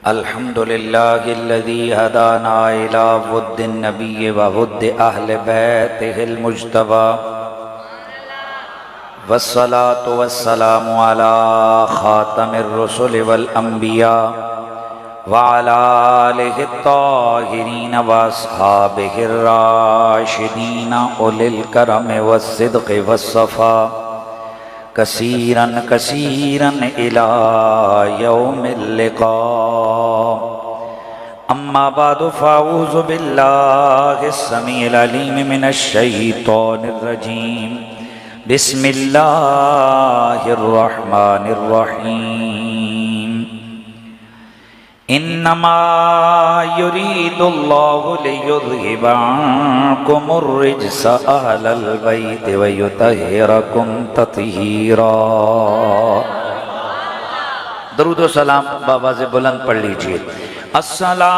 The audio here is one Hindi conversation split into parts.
अल्हम्दुलिल्लाहिल्लज़ी हदाना इला वुद्दिन नबी व वुद्दि अहले बैतिहिल मुज्तबा वस्सलातु वस्सलामु अला खातमिर रुसुलि वल अंबिया व अला आलिहि त्ताहिरीन व अस्हाबिहिर राशिदीन उलिल करमि वस्सिद्क़ि वस्सफ़ा कसीरन कसीरन इला यौमिल लिक़ा। अम्मा बादु फ़अऊज़ु बिल्लाहिस समीइल अलीम मिनश शैतानिर रजीम। बिस्मिल्लाहिर रहमानिर रहीम। इन्नमा युरीदुल्लाहु लियुज़हिबा अन्कुमुर रिज्स अहलल बैति व युतहिरकुम तत्हीरा। दरूद व सलाम बाबा से बुलंद पढ़ लीजिए। अस्सलातु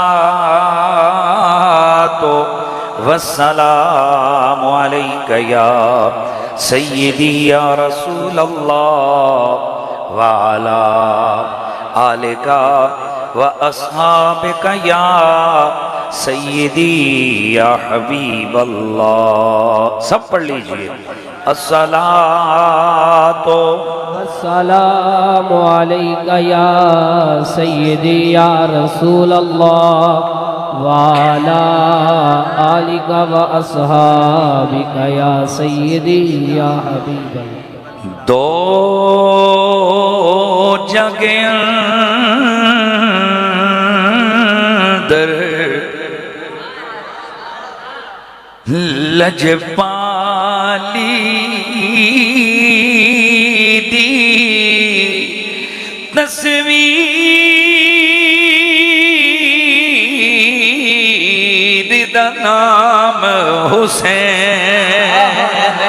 वस्सलामु अलैका या सय्यदी या रसूलल्लाह व अला आलिका व अस्हाबिका या सय्यदी या हबीबल्लाह। सब पढ़ लीजिए। अस्सलातु वस्सलामु अलैका या सय्यदी या रसूलल्लाह व अला आलिका व अस्हाबिका या सय्यदी या हबीबल्लाह। दो जगह लजपाली दी तस्वीर दा नाम हुसैन।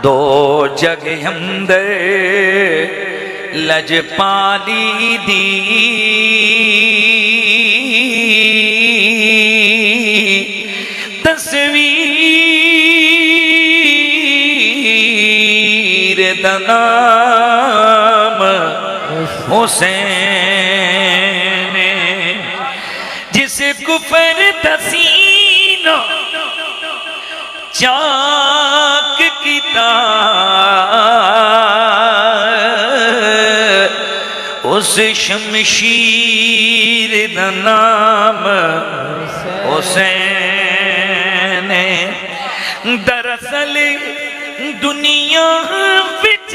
दो जगह अंदर लजपाली दी तस्वीर दा नाम हुसैन। जिस कुफर तसीना चाक किता उस शमशीर दा नाम हुसैन। दरअसल दुनिया विच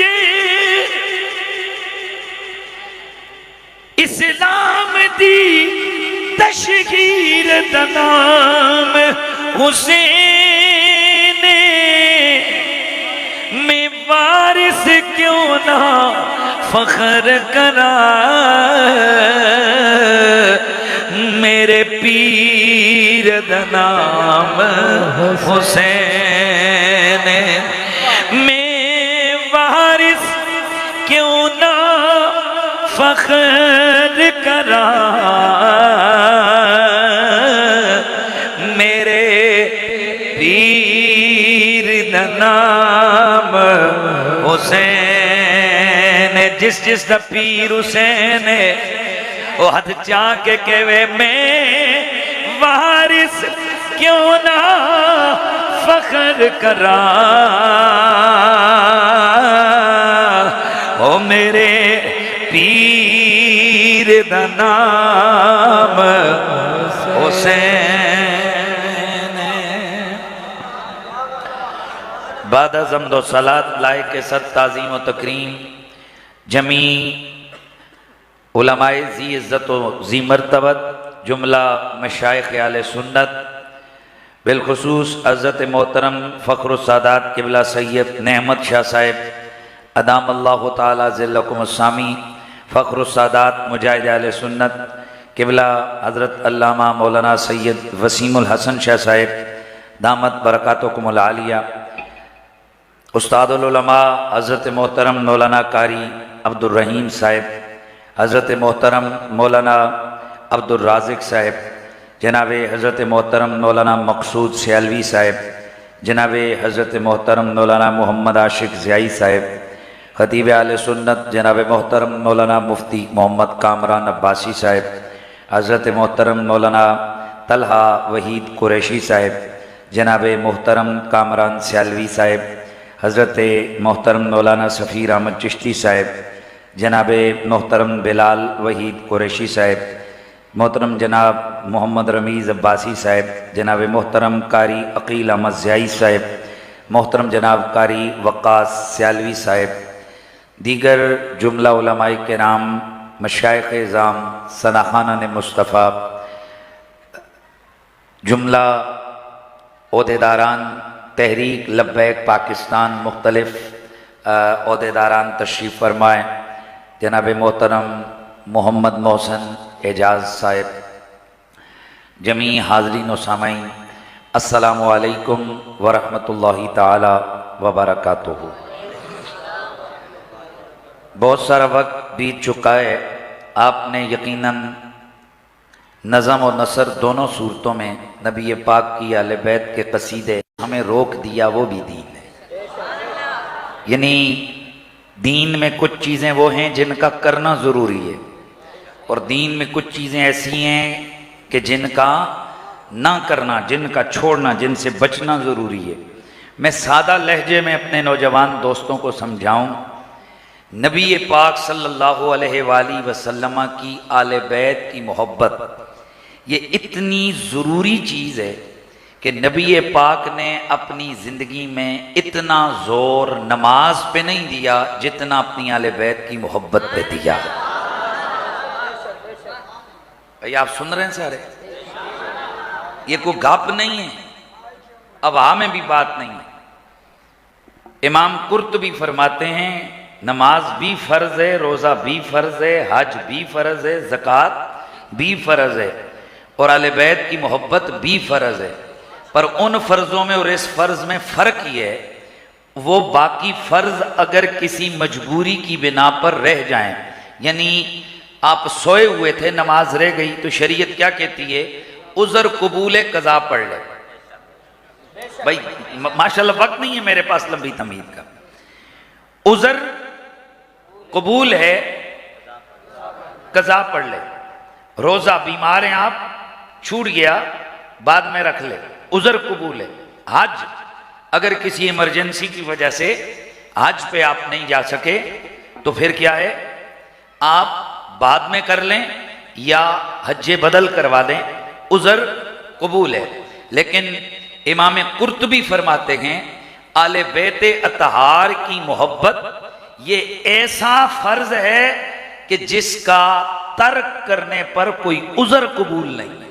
इस्लाम दी तशहीर दा नाम हुसैन। मैं वारिस क्यों ना फख्र करा मेरे पीर दा नाम हुसैन। मैं वारिस क्यों ना फख्र करा मेरे पीर दा नाम हुसैन। जिस जिस दा पीर हुसैन है वो हथ चाके कहवे मैं वारिस क्यों ना फख्र करा ओ मेरे पीर दा नाम हुसैन। बाद ज़म्दो सलात लायक के सद ताज़ीम व तकरीम जमी उलमाए ज़ी इज़्ज़त व ज़ी मर्तबत जुमला मशाइख़ आले सुन्नत बिलखुसूस हज़रत मोहतरम फ़ख्रुस सादात क़िबला सैयद नेहमत शाह साहिब अदाम अल्लाहु ताला ज़िल्लकुम अस्सामी फ़ख्रुस सादात मुजाहिद आले सुन्नत क़िबला हज़रत अल्लामा मौलाना सैयद वसीमुल हसन शाह साहिब दामत बरकातुकुमुल आलिया। उस्तादुल उलमा हज़रत मोहतरम मौलाना कारी अब्दुर रहीम साहिब, हज़रत मोहतरम मौलाना अब्दुल राज़िक साहिब, जनाब हज़रत मोहतरम मौलाना मकसूद सियालवी साहिब, जनाब हज़रत मोहतरम मौलाना मोहम्मद आशिक ज़ियाई साहिब, खतीब आले सुन्नत जनाब मोहतरम मौलाना मुफ्ती मोहम्मद कामरान अब्बासी साहिब, हज़रत मोहतरम मौलाना तलहा वहीद कुरैशी साहिब, जनाब मोहतरम कामरान सियालवी साहिब, हज़रत मोहतरम मौलाना सफ़ीर अहमद चिश्ती साहिब, जनाब मोहतरम बिलाल वहीद कुरैशी साहिब, मोहतरम जनाब मोहम्मद रमीज़ अब्बासी साहिब, जनाब मोहतरम कारी अकील अहमद ज़ियाई साहिब, मोहतरम जनाब कारी वक़ास सियालवी साहिब, दीगर जुमला उलमाए किराम, मशाइख़ इज़ाम, सनाख़ानान मुस्तफ़ा, जुमला ओहदेदारान तहरीक लब्बैक पाकिस्तान, मुख्तलिफ़ ओहदेदारान तशरीफ़ फरमाएँ, जनाब मोहतरम मोहम्मद मोहसन एजाज़ साहिब, जमी हाज़रीन व सामाईन, अस्सलामु अलैकुम व रहमतुल्लाहि ताला व बरकातुहू। बहुत सारा वक्त बीत चुका है। आपने यकीनन नज़म और नसर दोनों सूरतों में नबी पाक की आले बैत के कसीदे हमें रोक दिया, वो भी दीन है। यानी दीन में कुछ चीज़ें वो हैं जिनका करना ज़रूरी है, और दीन में कुछ चीज़ें ऐसी हैं कि जिनका ना करना, जिनका छोड़ना, जिनसे बचना ज़रूरी है। मैं सादा लहजे में अपने नौजवान दोस्तों को समझाऊं, नबी पाक सल्लल्लाहु अलैहि वसल्लम की आले बैत की मोहब्बत ये इतनी ज़रूरी चीज़ है कि नबी पाक ने अपनी ज़िंदगी में इतना ज़ोर नमाज पे नहीं दिया जितना अपनी आले बैत की मोहब्बत पे दिया। भाई आप सुन रहे हैं सारे, ये कोई गप नहीं है, हवा में भी बात नहीं है। इमाम कुर्तुबी फरमाते हैं नमाज भी फ़र्ज़ है, रोज़ा भी फ़र्ज़ है, हज भी फ़र्ज़ है, ज़कात भी फ़र्ज़ है, और आले बैत की मोहब्बत भी फ़र्ज़ है। पर उन फ़र्ज़ों में और इस फ़र्ज़ में फ़र्क ये है, वो बाकी फ़र्ज़ अगर किसी मजबूरी की बिना पर रह जाएं, यानी आप सोए हुए थे, नमाज रह गई, तो शरीयत क्या कहती है, उज़र कबूल कज़ा पढ़ ले। भाई माशाल्लाह वक्त नहीं है मेरे पास लंबी तमीद का। उज़र कबूल है, कज़ा पढ़ ले। रोज़ा बीमार हैं आप, छूट गया, बाद में रख ले, उज़र कबूल है। हज अगर किसी इमरजेंसी की वजह से हज पे आप नहीं जा सके तो फिर क्या है, आप बाद में कर लें या हज्जे बदल करवा दें, उज़र कबूल है। लेकिन इमाम कुर्तुबी फरमाते हैं आले बैत अतहार की मोहब्बत ये ऐसा फ़र्ज़ है कि जिसका तर्क करने पर कोई उज़र कबूल नहीं।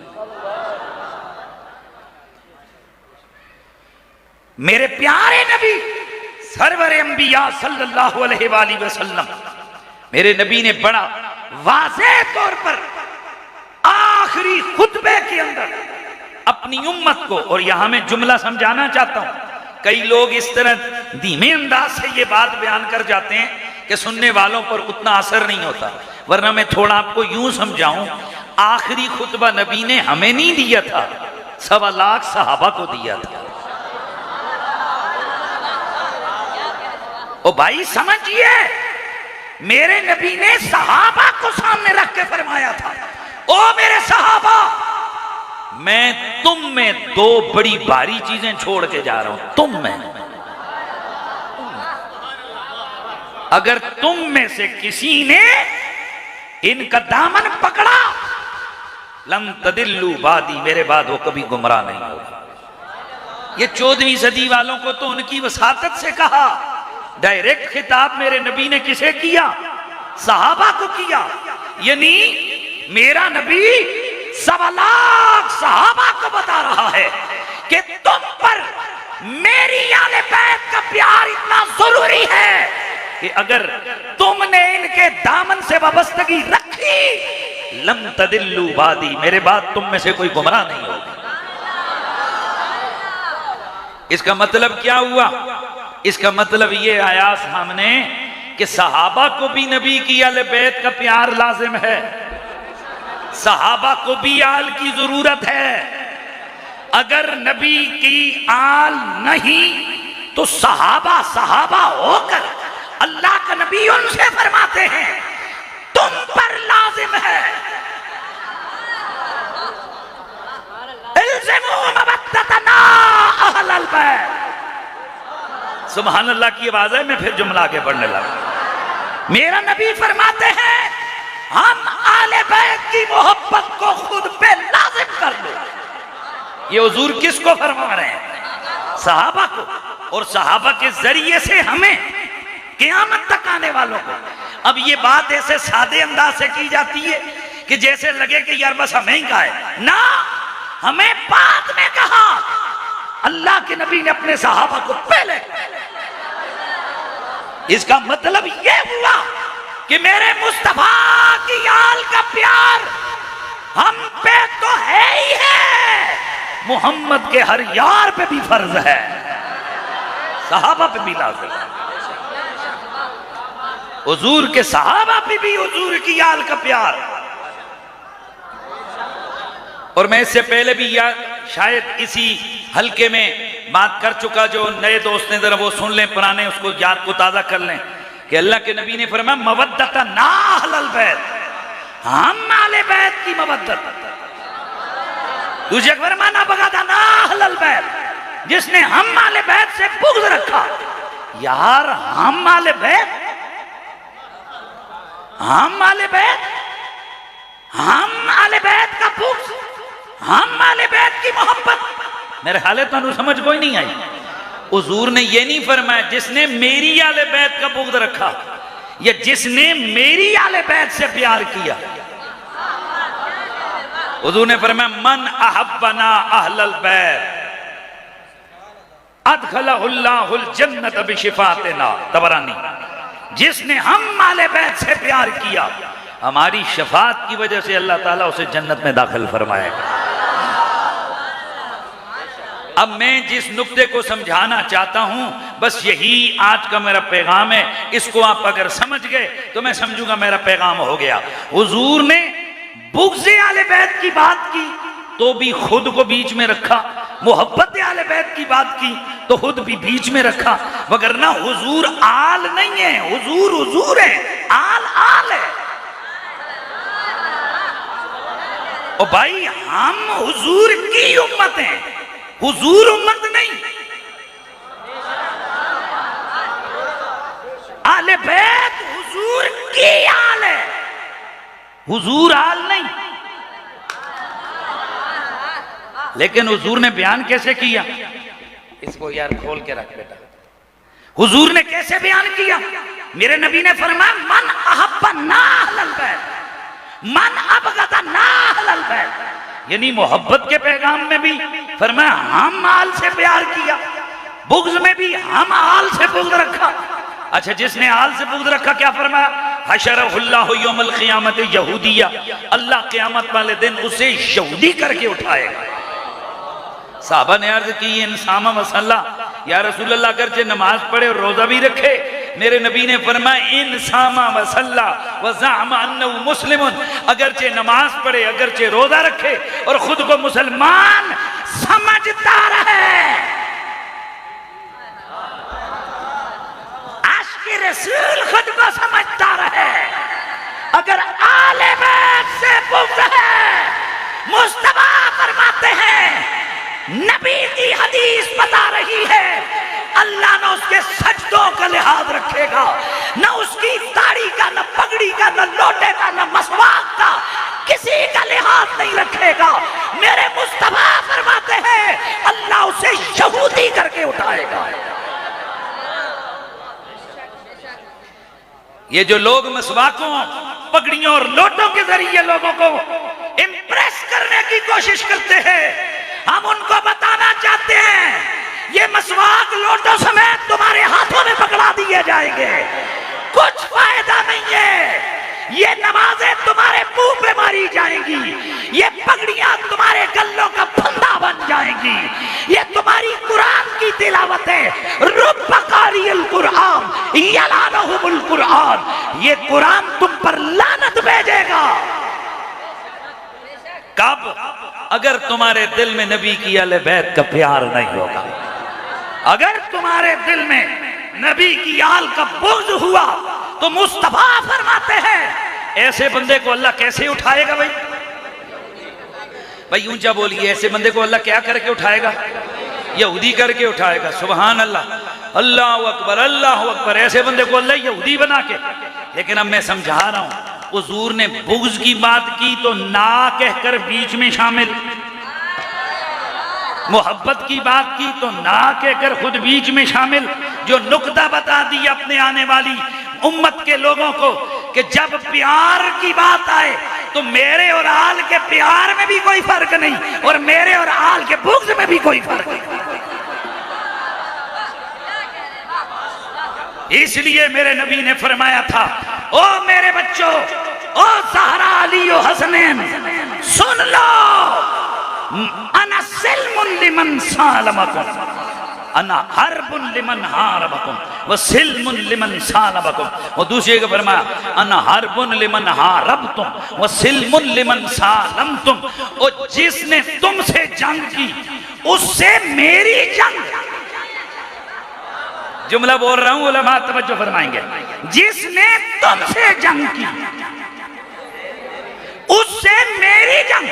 मेरे प्यारे नबी सरवर अंबिया सल्लल्लाहु अलैहि वसल्लम, मेरे नबी ने बड़ा वाज़ेह तौर पर आखिरी खुतबे के अंदर अपनी उम्मत को, और यहां मैं जुमला समझाना चाहता हूं, कई लोग इस तरह धीमे अंदाज से ये बात बयान कर जाते हैं कि सुनने वालों पर उतना असर नहीं होता, वरना मैं थोड़ा आपको यूं समझाऊं, आखिरी खुतबा नबी ने हमें नहीं दिया था, 1.25 लाख सहाबा को दिया था। ओ भाई समझिए, मेरे नबी ने सहाबा को सामने रख के फरमाया था, ओ मेरे सहाबा, मैं तुम में 2 बड़ी भारी चीजें छोड़ के जा रहा हूं। तुम में, अगर तुम में से किसी ने इनका दामन पकड़ा, लम तदिल्लु बादी, मेरे बाद वो कभी गुमराह नहीं होगा। ये 14वीं सदी वालों को तो उनकी वसातत से कहा, डायरेक्ट खिताब मेरे नबी ने किसे किया, सहाबा को किया। यानी मेरा नबी 1.25 लाख सहाबा को बता रहा है कि तुम पर मेरी आले बैत का प्यार इतना जरूरी है कि अगर तुमने इनके दामन से वाबस्तगी रखी, लम तदिल्लु बादी, मेरे बाद तुम में से कोई गुमराह नहीं होगा। इसका मतलब क्या हुआ? इसका मतलब ये आया सामने कि सहाबा को भी नबी की आले बैत का प्यार लाजिम है, सहाबा को भी आल की जरूरत है। अगर नबी की आल नहीं तो सहाबा सहाबा होकर अल्लाह का नबी उनसे फरमाते हैं तुम पर लाजिम है इल्ज़िमू मवद्दतना अहलल बैत। सुभान अल्लाह की आवाज है। मैं फिर जुमला आगे पढ़ने लगा। मेरा नबी फरमाते हैं हम आले बैत की मोहब्बत को खुद पे लाजिम कर लो। ये हुजूर किसको फरमा रहे हैं? सहाबा को। और सहाबा के जरिए से हमें क़यामत तक आने वालों को। अब ये बात ऐसे सादे अंदाज से की जाती है कि जैसे लगे कि यार बस हमें ही कहा है ना, हमें बाद में कहा। अल्लाह के नबी ने अपने सहाबा को पहले। इसका मतलब यह हुआ कि मेरे मुस्तफा की आल का प्यार हम पे तो है ही है, मोहम्मद के हर यार पे भी फर्ज है, सहाबा पे भी लाज़िम है। हुजूर के सहाबा पे भी हुजूर की आल का प्यार। और मैं इससे पहले भी या शायद इसी हल्के में बात कर चुका, जो नए दोस्त ने जरा वो सुन लें, पुराने उसको याद को ताजा कर लें कि अल्लाह के नबी ने फरमाया मवद्दता ना अहलल बैत, हम आले बैत की मवद्दत। दूसरे फरमाना बगादा ना अहलल बैत, जिसने हम आले बैत से बुग़्ज़ रखा। यार हम आले बैत, हम आले बैत, हम आले बैत का बुग़्ज़, हम आले बैत की मोहब्बत। मेरे हाले तो समझ कोई नहीं आई। हुजूर ने ये नहीं फरमाया जिसने मेरी आले बैत का बुग़्ज़ रखा या जिसने मेरी आले बैत से प्यार किया। हुजूर ने फरमाया मन अहब्बना अहलल बैत अदखलहुल्लाहुल जन्नत बिशिफातिना। तबरानी। जिसने हम आले बैत से प्यार किया, हमारी शफात की वजह से अल्लाह ताला उसे जन्नत में दाखिल फरमाएगा। अब मैं जिस नुक्ते को समझाना चाहता हूं, बस यही आज का मेरा पैगाम है। इसको आप अगर समझ गए तो मैं समझूंगा मेरा पैगाम हो गया। हुजूर ने बुग़्ज़े आले बैत की बात की तो भी खुद को बीच में रखा, मोहब्बत आले बैत की बात की तो खुद भी बीच में रखा। वगरना हुजूर आल नहीं है, हुजूर हुजूर है, आल आल है। और भाई हम हुजूर की उम्मत हैं, हुजूर उम्मत नहीं। आले बैत हुजूर की आल है, हुजूर आल नहीं। लेकिन हुजूर ने बयान कैसे किया? इसको यार खोल के रख बेटा। हुजूर ने कैसे बयान किया? मेरे नबी ने फरमाया मन अहब्बा ना अहलल बैत, मन अबगदा ना अहलल बैत। यानी मोहब्बत के पैगाम में भी फरमाया हम आल से प्यार किया, बुग़्ज़ में भी हम आल से बुग़्ज़ रखा। अच्छा, जिसने आल से बुग़्ज़ रखा क्या फरमाया? हशरहुल्लाहु यौमल क़ियामत यहूदिया, अल्लाह क़यामत वाले दिन उसे यहूदी करके उठाएगा। साहबा ने अर्ज़ की इंसामा मसल्ला या रसूल अल्लाह, अगरचे नमाज पढ़े और रोजा भी रखे। मेरे नबी ने फरमाया इंसामा मसल्ला व ज़अमा अन्नहु मुस्लिमुन, अगरचे नमाज पढ़े, अगरचे रोजा रखे और खुद को मुसलमान समझता रहे। आशिक़ रसूल खुद को समझता रहे। अगर आले बैत से बुग़्ज़ है, मुस्तफा फरमाते हैं, नबी की हदीस बता रही है, अल्लाह न उसके सजदों का लिहाज रखेगा, न उसकी दाढ़ी का, न पगड़ी का, न लोटे का, न मसवाक का, किसी का लिहाज नहीं रखेगा। मेरे मुस्तफा फरमाते हैं अल्लाह उसे यहूदी करके उठाएगा। ये जो लोग मसवाकों, पगड़ियों और लोटों के जरिए लोगों को इंप्रेस करने की कोशिश करते हैं, हम उनको बताना चाहते हैं ये मसवाक लोटों समेत तुम्हारे हाथों में पकड़ा दिए जाएंगे, कुछ फायदा नहीं है। ये नमाजें तुम्हारे मुंह पे मारी जाएंगी, ये पगड़ियां तुम्हारे गल्लों का फंदा बन जाएंगी, ये तुम्हारी कुरान की तिलावत है। रुब्ब कारियल कुरान यलानहुमुल कुरान, ये कुरान तुम पर लानत भेजेगा। कब? अगर तुम्हारे दिल में नबी की अहले बैत का प्यार नहीं होगा, अगर तुम्हारे दिल में नबी की आल का बुग़्ज़ हुआ तो मुस्तफा फरमाते हैं ऐसे बंदे को अल्लाह कैसे उठाएगा भाई? भाई ऊंचा बोलिए, ऐसे बंदे को अल्लाह क्या करके उठाएगा? यहूदी करके उठाएगा। सुभान अल्लाह, अल्लाह अकबर, अल्लाह अकबर। ऐसे बंदे को अल्लाह यहूदी बना के। लेकिन अब मैं समझा रहा हूं, हुजूर ने बुग़्ज़ की बात की तो ना कहकर बीच में शामिल, मोहब्बत की बात की तो ना कहकर खुद बीच में शामिल। जो नुक्ता बता दी अपने आने वाली उम्मत के लोगों को कि जब प्यार की बात आए तो मेरे और आल के प्यार में भी कोई फर्क नहीं और मेरे और आल के बुग़्ज़ में भी कोई फर्क नहीं। इसलिए मेरे नबी ने फरमाया था, ओ मेरे बच्चों, ओ ज़हरा अली ओ हसनैन, सुन लो, अना सिल्मुन लिमन सालमकुम, अना हर्बुन लिमन हारबकुम व सिल्मुन लिमन सालमकुम। और दूसरे को फरमाया, अना हर्बुन लिमन हारबतुम व सिल्मुन लिमन सालमतुम। और जिसने तुमसे जंग की उससे मेरी जंग। जुमला बोल रहा हूं, उलमा तवज्जो फरमाएंगे। जिसने तुमसे जंग की उससे मेरी जंग,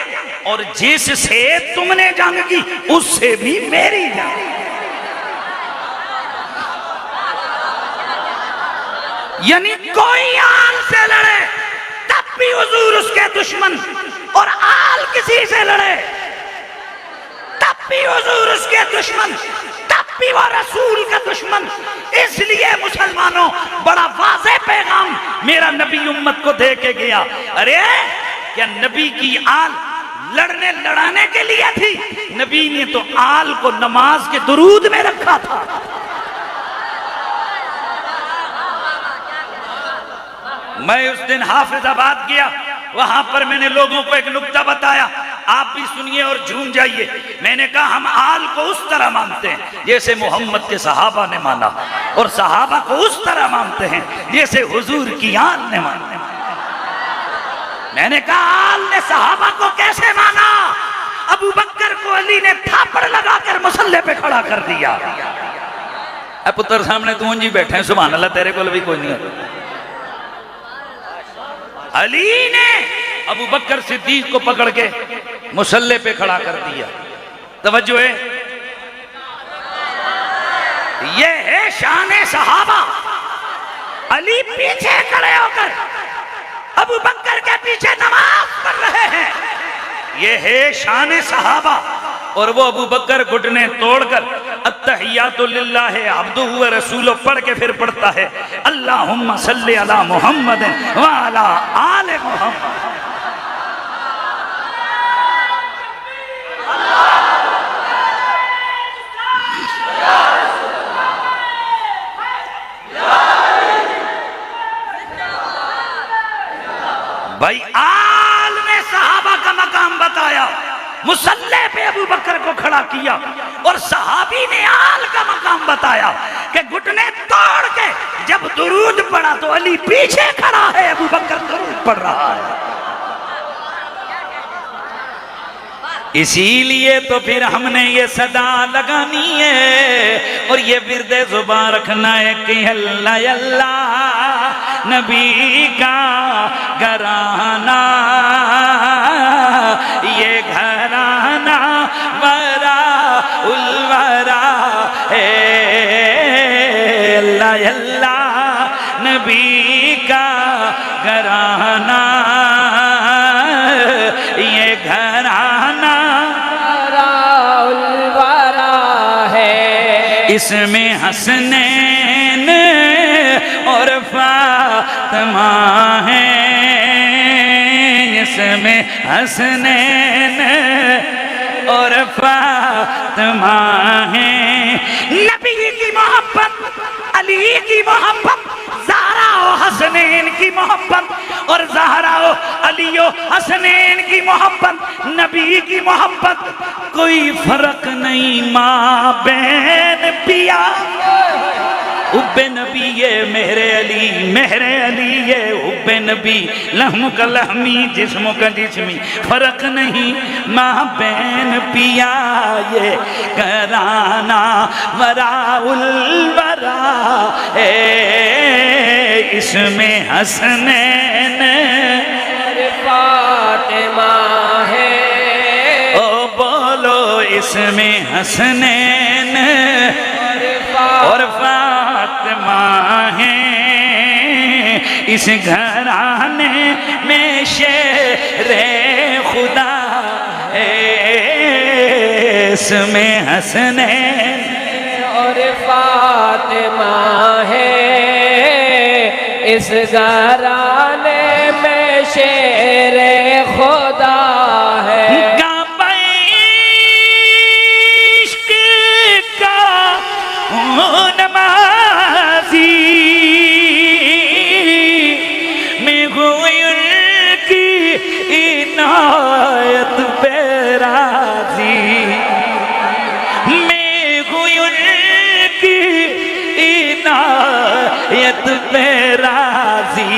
और जिससे तुमने जंग की उससे भी मेरी जंग। यानी कोई आल से लड़े तब भी हुजूर उसके दुश्मन, और आल किसी से लड़े तब भी हुजूर उसके दुश्मन, तब भी वो रसूल का दुश्मन। इसलिए मुसलमानों, बड़ा वाज़ेह पैगाम मेरा नबी उम्मत को दे के गया। अरे क्या नबी की आल लड़ने लड़ाने के लिए थी? नबी ने तो आल को नमाज के दुरूद में रखा था। मैं उस दिन हाफिजाबाद गया, वहां पर मैंने लोगों को एक नुक्ता बताया, आप भी सुनिए और झूम जाइए। मैंने कहा हम आल को उस तरह मानते हैं जैसे मोहम्मद के सहाबा ने माना, और सहाबा को उस तरह मानते हैं जैसे हुजूर की आल ने माना। मैंने कहा आल ने सहाबा को कैसे माना? अबू बकर को अली ने थापड़ लगाकर मुसल्ले पे खड़ा कर दिया। अब पुत्र सामने तू जी बैठे हैं, सुभान अल्लाह, तेरे को भी कोई नहीं है। अली ने अबू बकर सिद्दीक को पकड़ के मुसल्ले पे खड़ा कर दिया। तवज्जो है, ये है शान सहाबा। अली पीछे खड़े होकर अबू बकर के पीछे नमाज पढ़ रहे हैं, ये है शान सहाबा। और वो अबू बकर घुटने तोड़कर अत्तहियातु लिल्लाहि अब्दुहु व रसूलुहु पढ़ के फिर पढ़ता है, अल्लाहुम्मा सल्ली अला मुहम्मद व अला आले मुहम्मद। भाई आल ने सहाबा का मकाम बताया, मुसल्ले पे अबू बकर को खड़ा किया, और सहाबी ने आल का मकाम बताया कि घुटने तोड़ के जब दुरूद पढ़ा तो अली पीछे खड़ा है, अबू बकर दुरूद पढ़ रहा है। इसीलिए तो फिर हमने ये सदा लगानी है और ये विर्दे जुबान रखना है कि अल्लाह अल्लाह नबी का घराना, ये घराना वरा उलवरा है। अल्लाह अल्लाह नबी का घराना, ये घराना इसमें हसनैन और फातिमा है, इसमें हसनैन और फातिमा है। नबी की मोहब्बत, अली की मोहब्बत, ज़हरा और हसनैन की मोहब्बत और ज़हरा और अली और हसनैन की मोहब्बत, नबी की मोहब्बत, कोई फर्क नहीं माँ बहन पिया। उब्बे नबी ये मेरे अली ये उब्बे नबी, लहम का लहमी जिस्म का जिस्मी, फर्क नहीं माँ बहन पिया, ये घराना वराउल वरा है, इसमें हसनैन फातिमा है। ओ बोलो इसमें हसनैन और फातिमा है। इस घराने में शेरे खुदा है। इसमें हसनैन और फातिमा है। इस घराने में शेरे खुदा है। इश्क का नमाजी में हुई उनकी इनायत पे राजी। मैं हुई उनकी इनायत पे राजी।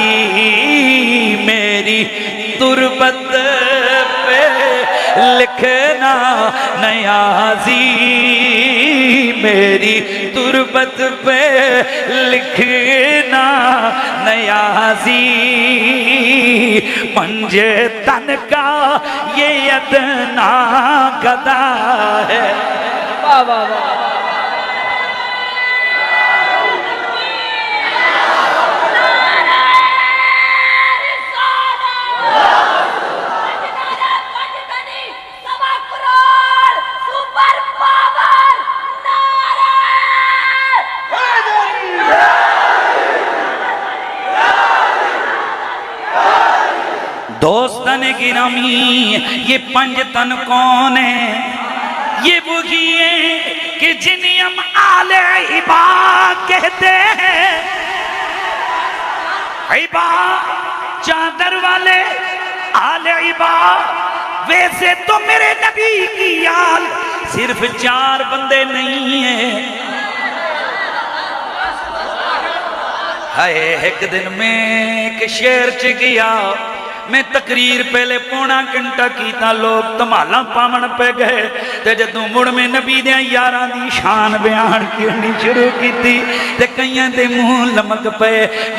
मेरी तुरबत पे लिखना नयाजी। मेरी तुरबत पे लिखना नयाजी। पंजे तन का ये अदना गदा है। वाह वाह वाह। दोस्तन गिरामी ये पंजतन कौन है? ये वही है कि जिन्हें हम आले इबा कहते हैं। इबा चादर वाले आले इबा। वैसे तो मेरे नबी की आल सिर्फ 4 बंदे नहीं है। हाय एक दिन में एक शहर च गया मैं तकरीर पहले पौना घंटा कीता। लोग धमाला पावन पे गए। ते जदों मुड़ में नबी दे यारां दी शान बयान करनी शुरू की ते कईयां दे मुंह लमक पे।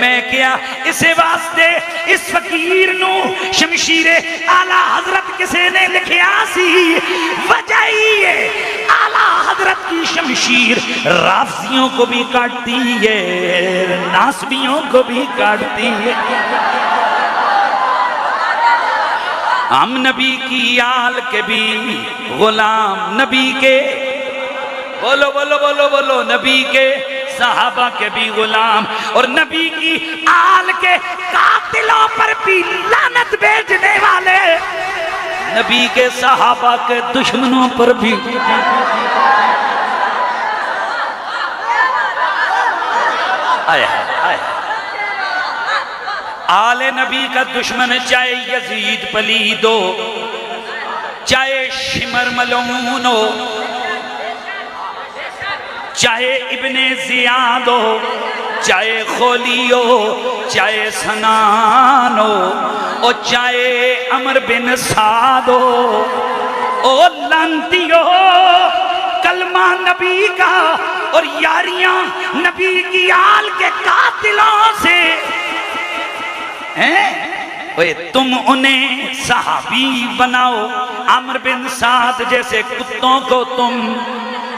मैं क्या इसे वास्ते इस फकीर नू शमशीरे आला हजरत किसे ने लिखिया सी। वजह है आला हजरत की शमशीर राफियों को भी काटती है, नासबियों को भी काटती है। हम नबी की आल के भी गुलाम, नबी के बोलो बोलो बोलो बोलो नबी के सहाबा के भी गुलाम और नबी की आल के कातिलों पर भी लानत भेजने वाले, नबी के सहाबा के दुश्मनों पर भी। आया आया आले नबी का दुश्मन चाहे यजीद पलीद हो, चाहे शिमर मलून हो, चाहे इब्ने जियाद हो, चाहे खोली हो, चाहे सनान हो, और चाहे अमर बिन साद हो। ओ लांतियो कलमा नबी का और यारियां नबी की आल के कातिलों से हैं। ओए तुम उन्हें सहाबी बनाओ, अमर बिन साद जैसे कुत्तों को तुम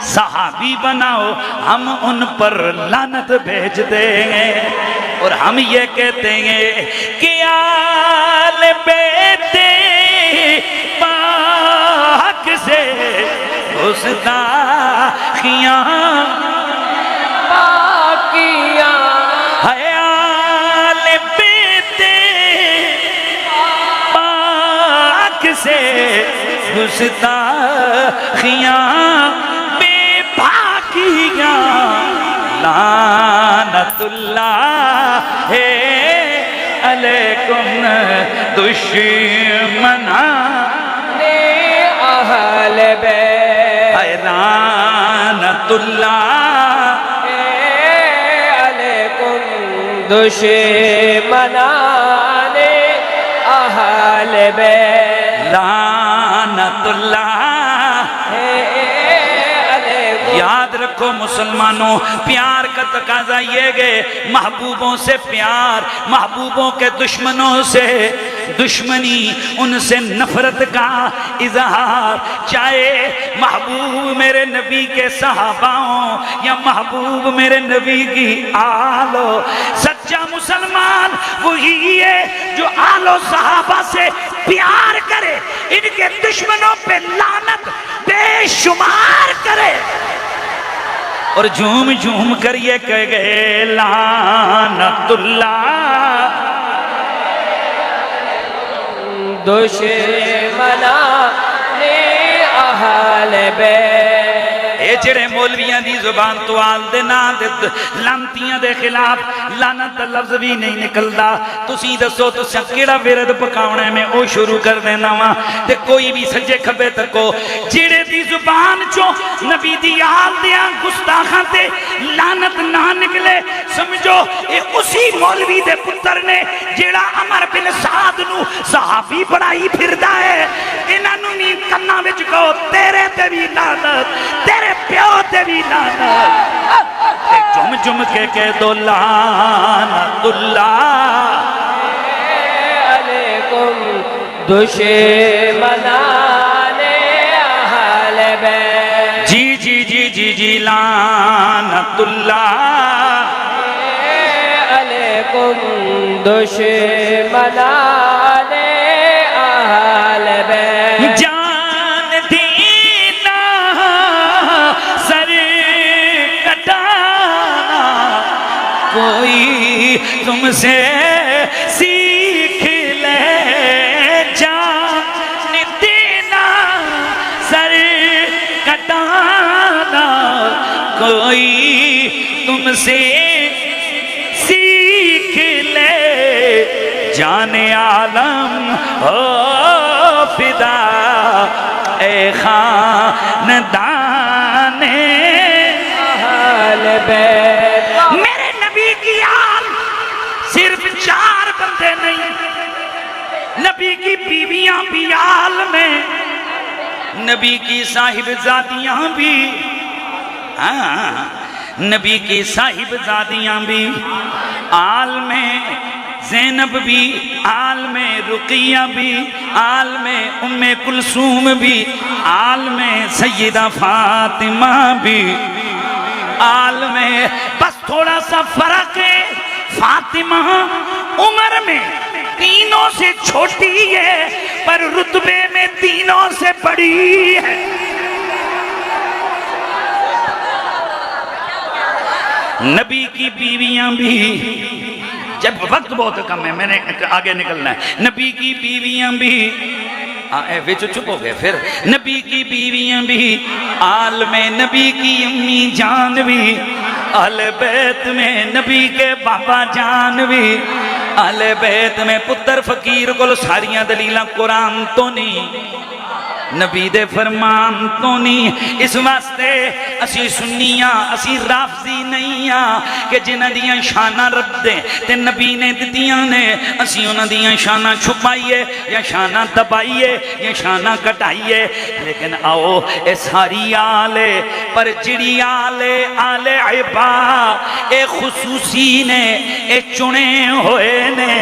सहाबी बनाओ, हम उन पर लानत भेज देंगे। और हम ये कहते हैं कि आल बेटे पाक से गुस्ताखियां बाकियां हयाल बेटे पाक से गुस्ताखियां बेबाकियां लानतुल्लाह है अलैकुम दुश्मना ने अहल बैत लानतुल्लाह अलैकुम दुश्मनाने अहल बैत लानतुल्लाह। अलैकुम। याद रखो आखो मुसलमानों, प्यार का तकाजा ये गए, महबूबों से प्यार, महबूबों के दुश्मनों से दुश्मनी, उनसे नफरत का इजहार। चाहे महबूब मेरे नबी के सहाबाओं या महबूब मेरे नबी की आलो, सच्चा मुसलमान वही है जो आलो सहाबा से प्यार करे, इनके दुश्मनों पे लानत बेशुमार करे और झूम झूम कर ये कह गए लानतुल्लाह दुश्मना ने अहले बैत। ये जेड़े मौलवियां दी जुबान तो आल दे ना दे लानतियां दे खिलाफ लानत दा लफ्ज भी नहीं निकलदा। तुसी दसो तुसां केड़ा विरद पकाउणा है, मैं ओ शुरू कर देना वा ते कोई भी सज्जे खब्बे तको जेड़े दी जुबान चो नबी दी आल दियां गुस्ताखां ते लानत ना निकले, समझो ये उसी मौलवी दे पुत्र ने जेड़ा अमर बिन साद नु सहाबी बनाई फिरदा है। इन्हां नु नी कन्नां विच कहो तेरे ते भी लानत, तेरे प्यो ते भी लानत। झुम झुम के कह दो लानतुल्लाह अलैकुम दुश्मना ने अहले बैत। जी जी जी जी जी लानतुल्लाह अलैकुम दुश्मना ने अहले बैत। जान दीना सर कटाना कोई तुमसे सीख ले, जान दीना सर कटाना कोई तुमसे सीख ले, जाने आलम हो फिदा ए खानदाने अहले बैत। मेरे नबी की आल सिर्फ 4 बंदे नहीं, नबी की बीवियां भी आल में, नबी की साहिबजादियां भी, हाँ नबी की साहिबजादियां भी आल में, ज़ैनब भी आल में, रुकिया भी आल में, उम्मे कुलसूम भी आल में, सैयदा फातिमा भी आल में। बस थोड़ा सा फर्क है, फातिमा उम्र में तीनों से छोटी है पर रुतबे में तीनों से बड़ी है। नबी की बीवियां भी, जब वक्त बहुत कम है मैंने आगे निकलना है, नबी की बीवियां भी विच चुप हो गए फिर, नबी की बीवियां भी आल में, नबी की अम्मी जान भी अहले बैत में, नबी के बाबा जान भी अहले बैत में। पुत्र फकीर को सारियां दलीलां कुरान तो नहीं, नबी दे फरमान तो नहीं। इस वास्ते असी सुन्नियां असी राफजी नहीं आ कि जिन्हां दियां शानां रब दे ते नबी ने दित्तियां ने असी उन्हां दियां शानां छुपाइए या शानां दबाइए या शानां घटाइए। लेकिन आओ ए सारी आले पर जिड़ी आले आले इबा ए खुसूसी ने ए चुने होए ने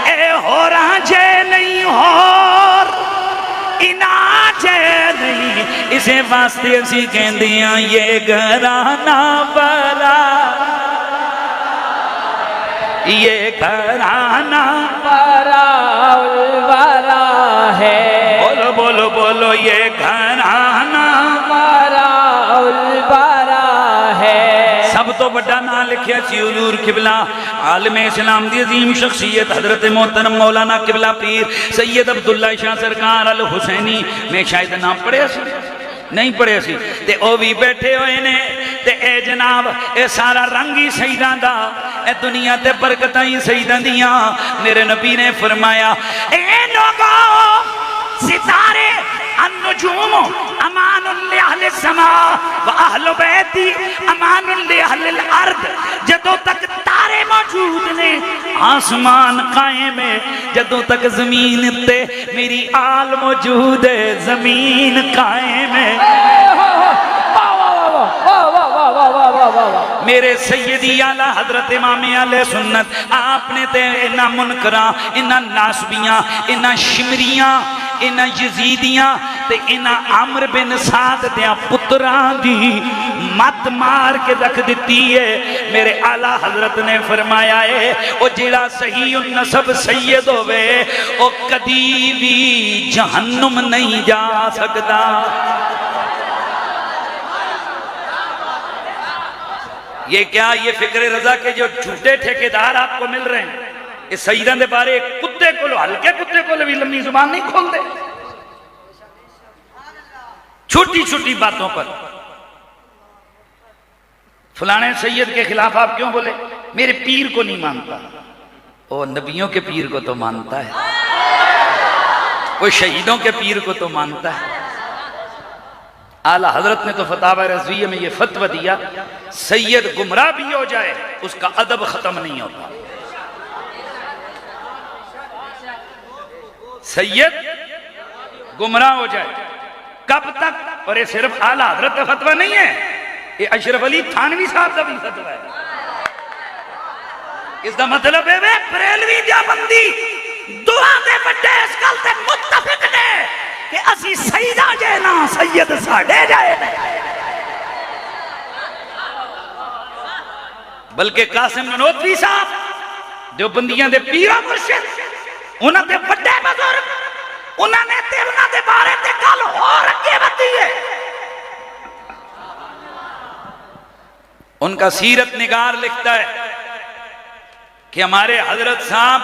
ए होरां जे नहीं होर इनाजे नहीं। इसे वास्ते असी कहते हैं ये घराना बड़ा, ये घराना बड़ा है। बोलो बोलो बोलो ये घराना बड़ा है। सब तो बड़ा ना लिखिया सी हुजूर किबला आलमे इस्लाम दी अजीम शख्सियत हजरत मोहतरम मौलाना किबला पीर सैयद अब्दुल्ला शाह सरकार अल हुसैनी। मैं शायद नाम पढ़िया सी नहीं पढ़िया सी ते ओ भी बैठे हुए ने ते ए जनाब ए सारा रंग ही शहीदां दा, ए दुनिया ते बरकतां ही शहीदां दियां। मेरे नबी ने फरमाया ए लोगों सितारे अन्नुजूम अमानुल li ahli समा व अहलु बैती अमानुल li ahli अर्द। जदों तक तारे मौजूद ने आसमान कायम है, जदों तक जमीन ते मेरी आल मौजूद है जमीन कायम है। मेरे सैयदी आला हजरत इमाम आले सुन्नत आपने ते इन्ना मुनकरा इन्ना नासबियां इन्ना शिमरियां इन्ना यजीदियां ते इन्ना आमर बिन साद दियां पुत्रां दी मत मार के रख दिती है। मेरे आला हजरत ने फरमाया है ओ जिहड़ा सही नसब सैयद होवे ओ कदी भी जहन्नुम नहीं जा सकता। ये क्या, ये फिक्र रजा के जो झूठे ठेकेदार आपको मिल रहे हैं, इस सईदा के बारे कुत्ते को, हल्के कुत्ते को भी लंबी जुबान नहीं खोलते छोटी छोटी बातों पर। फलाने सैयद के खिलाफ आप क्यों बोले? मेरे पीर को नहीं मानता। ओ नबियों के पीर को तो मानता है, कोई शहीदों के पीर को तो मानता है। आला हजरत ने तो फतावा रज़विया में ये फतवा दिया, सैयद गुमराह भी हो जाए उसका अदब खत्म नहीं होता। सैयद गुमराह हो जाए कब तक? और ये सिर्फ आला हजरत का फतवा नहीं है, ये अशरफ अली थानवी साहब का भी फतवा है। इसका मतलब है वे बरेलवी देवबंदी दुआ दे बड़े इस गल ते मुत्तफिक ने कि असी सईदा जे ना सैयद साडे जाए। बल्कि कासिम ननोतवी साहब देवबंदियां दे पीर मुर्शिद, उन्हां दे बड़े बुजुर्ग, उन्होंने ते उन्हां दे बारे ते गल होर अगे वधी है। उनका सीरत निगार लिखता है कि हमारे हजरत साहब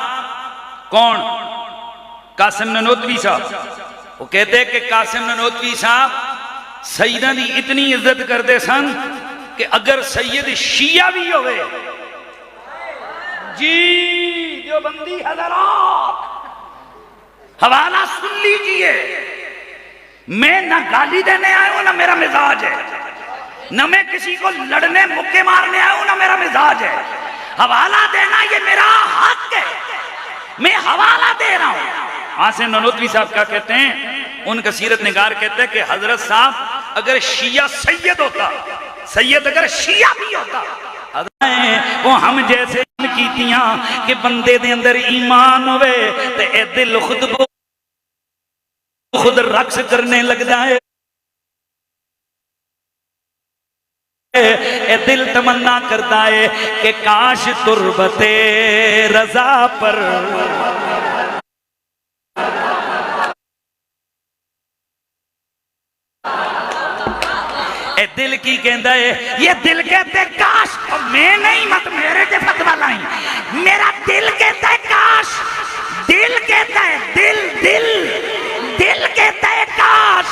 कौन? कासिम ननोतवी साहब। वो कहते हैं कि कासिम ननोतवी साहब सईदा की इतनी इज्जत करते सन कि अगर सैयद शिया भी होवे, जी देवबंदी हजरात हवाला सुन लीजिए, मैं ना गाली देने आया हूं ना मेरा मिजाज है, न मैं किसी को लड़ने मुक्के मारने आया हूं ना मेरा मिजाज है। हवाला देना ये मेरा हक है, मैं हवाला दे रहा हूं। आसिम ननोतवी साहब क्या कहते हैं? उनका सीरत निगार कहते हैं कि हजरत साहब अगर शिया सैयद होता, सैयद अगर शिया भी होता, वो हम जैसे कीतियां कि बंदे दे अंदर ईमान होवे ते ए दिल खुद रक्स करने लगता है, ए दिल तमन्ना करता है कि काश तुरबते रजा पर ए दिल की कहता है, ये दिल कहते काश, मैं नहीं मत मेरे के फतवा लाई, मेरा दिल कहता है काश, दिल कहता है दिल दिल दिल कहता है काश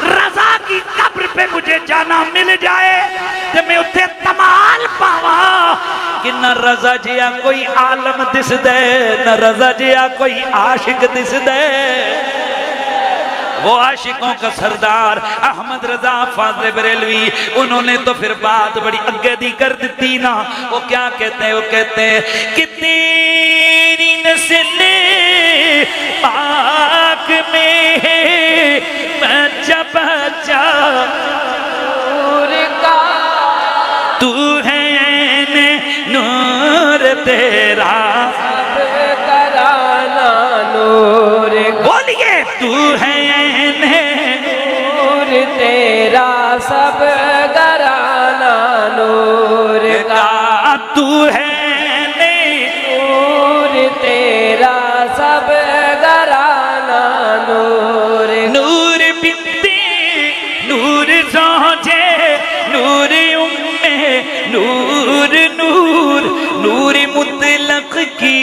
रजा की कब्र पे मुझे जाना मिल जाए तो मैं उसे तमाल पावा कि न रजा जिया कोई आलम दिस दे, न रजा जिया कोई आशिक दिस दे। वो आशिकों का सरदार अहमद रजा फाज़िल बरेलवी, उन्होंने तो फिर बात बड़ी अग्गे दी कर दी ना। वो क्या कहते हैं? वो कहते हैं कि तेरी नस्ल पाक में बच्चा बच्चा नूर का, तू है नूर तेरा सब कराना नूर, बोलिए तू है तेरा सब घराना नूर का, तू है नूर तेरा सब घराना नूर, नूर बिंदी नूर सोचे नूर उम्मे नूर नूर नूर मुतलक की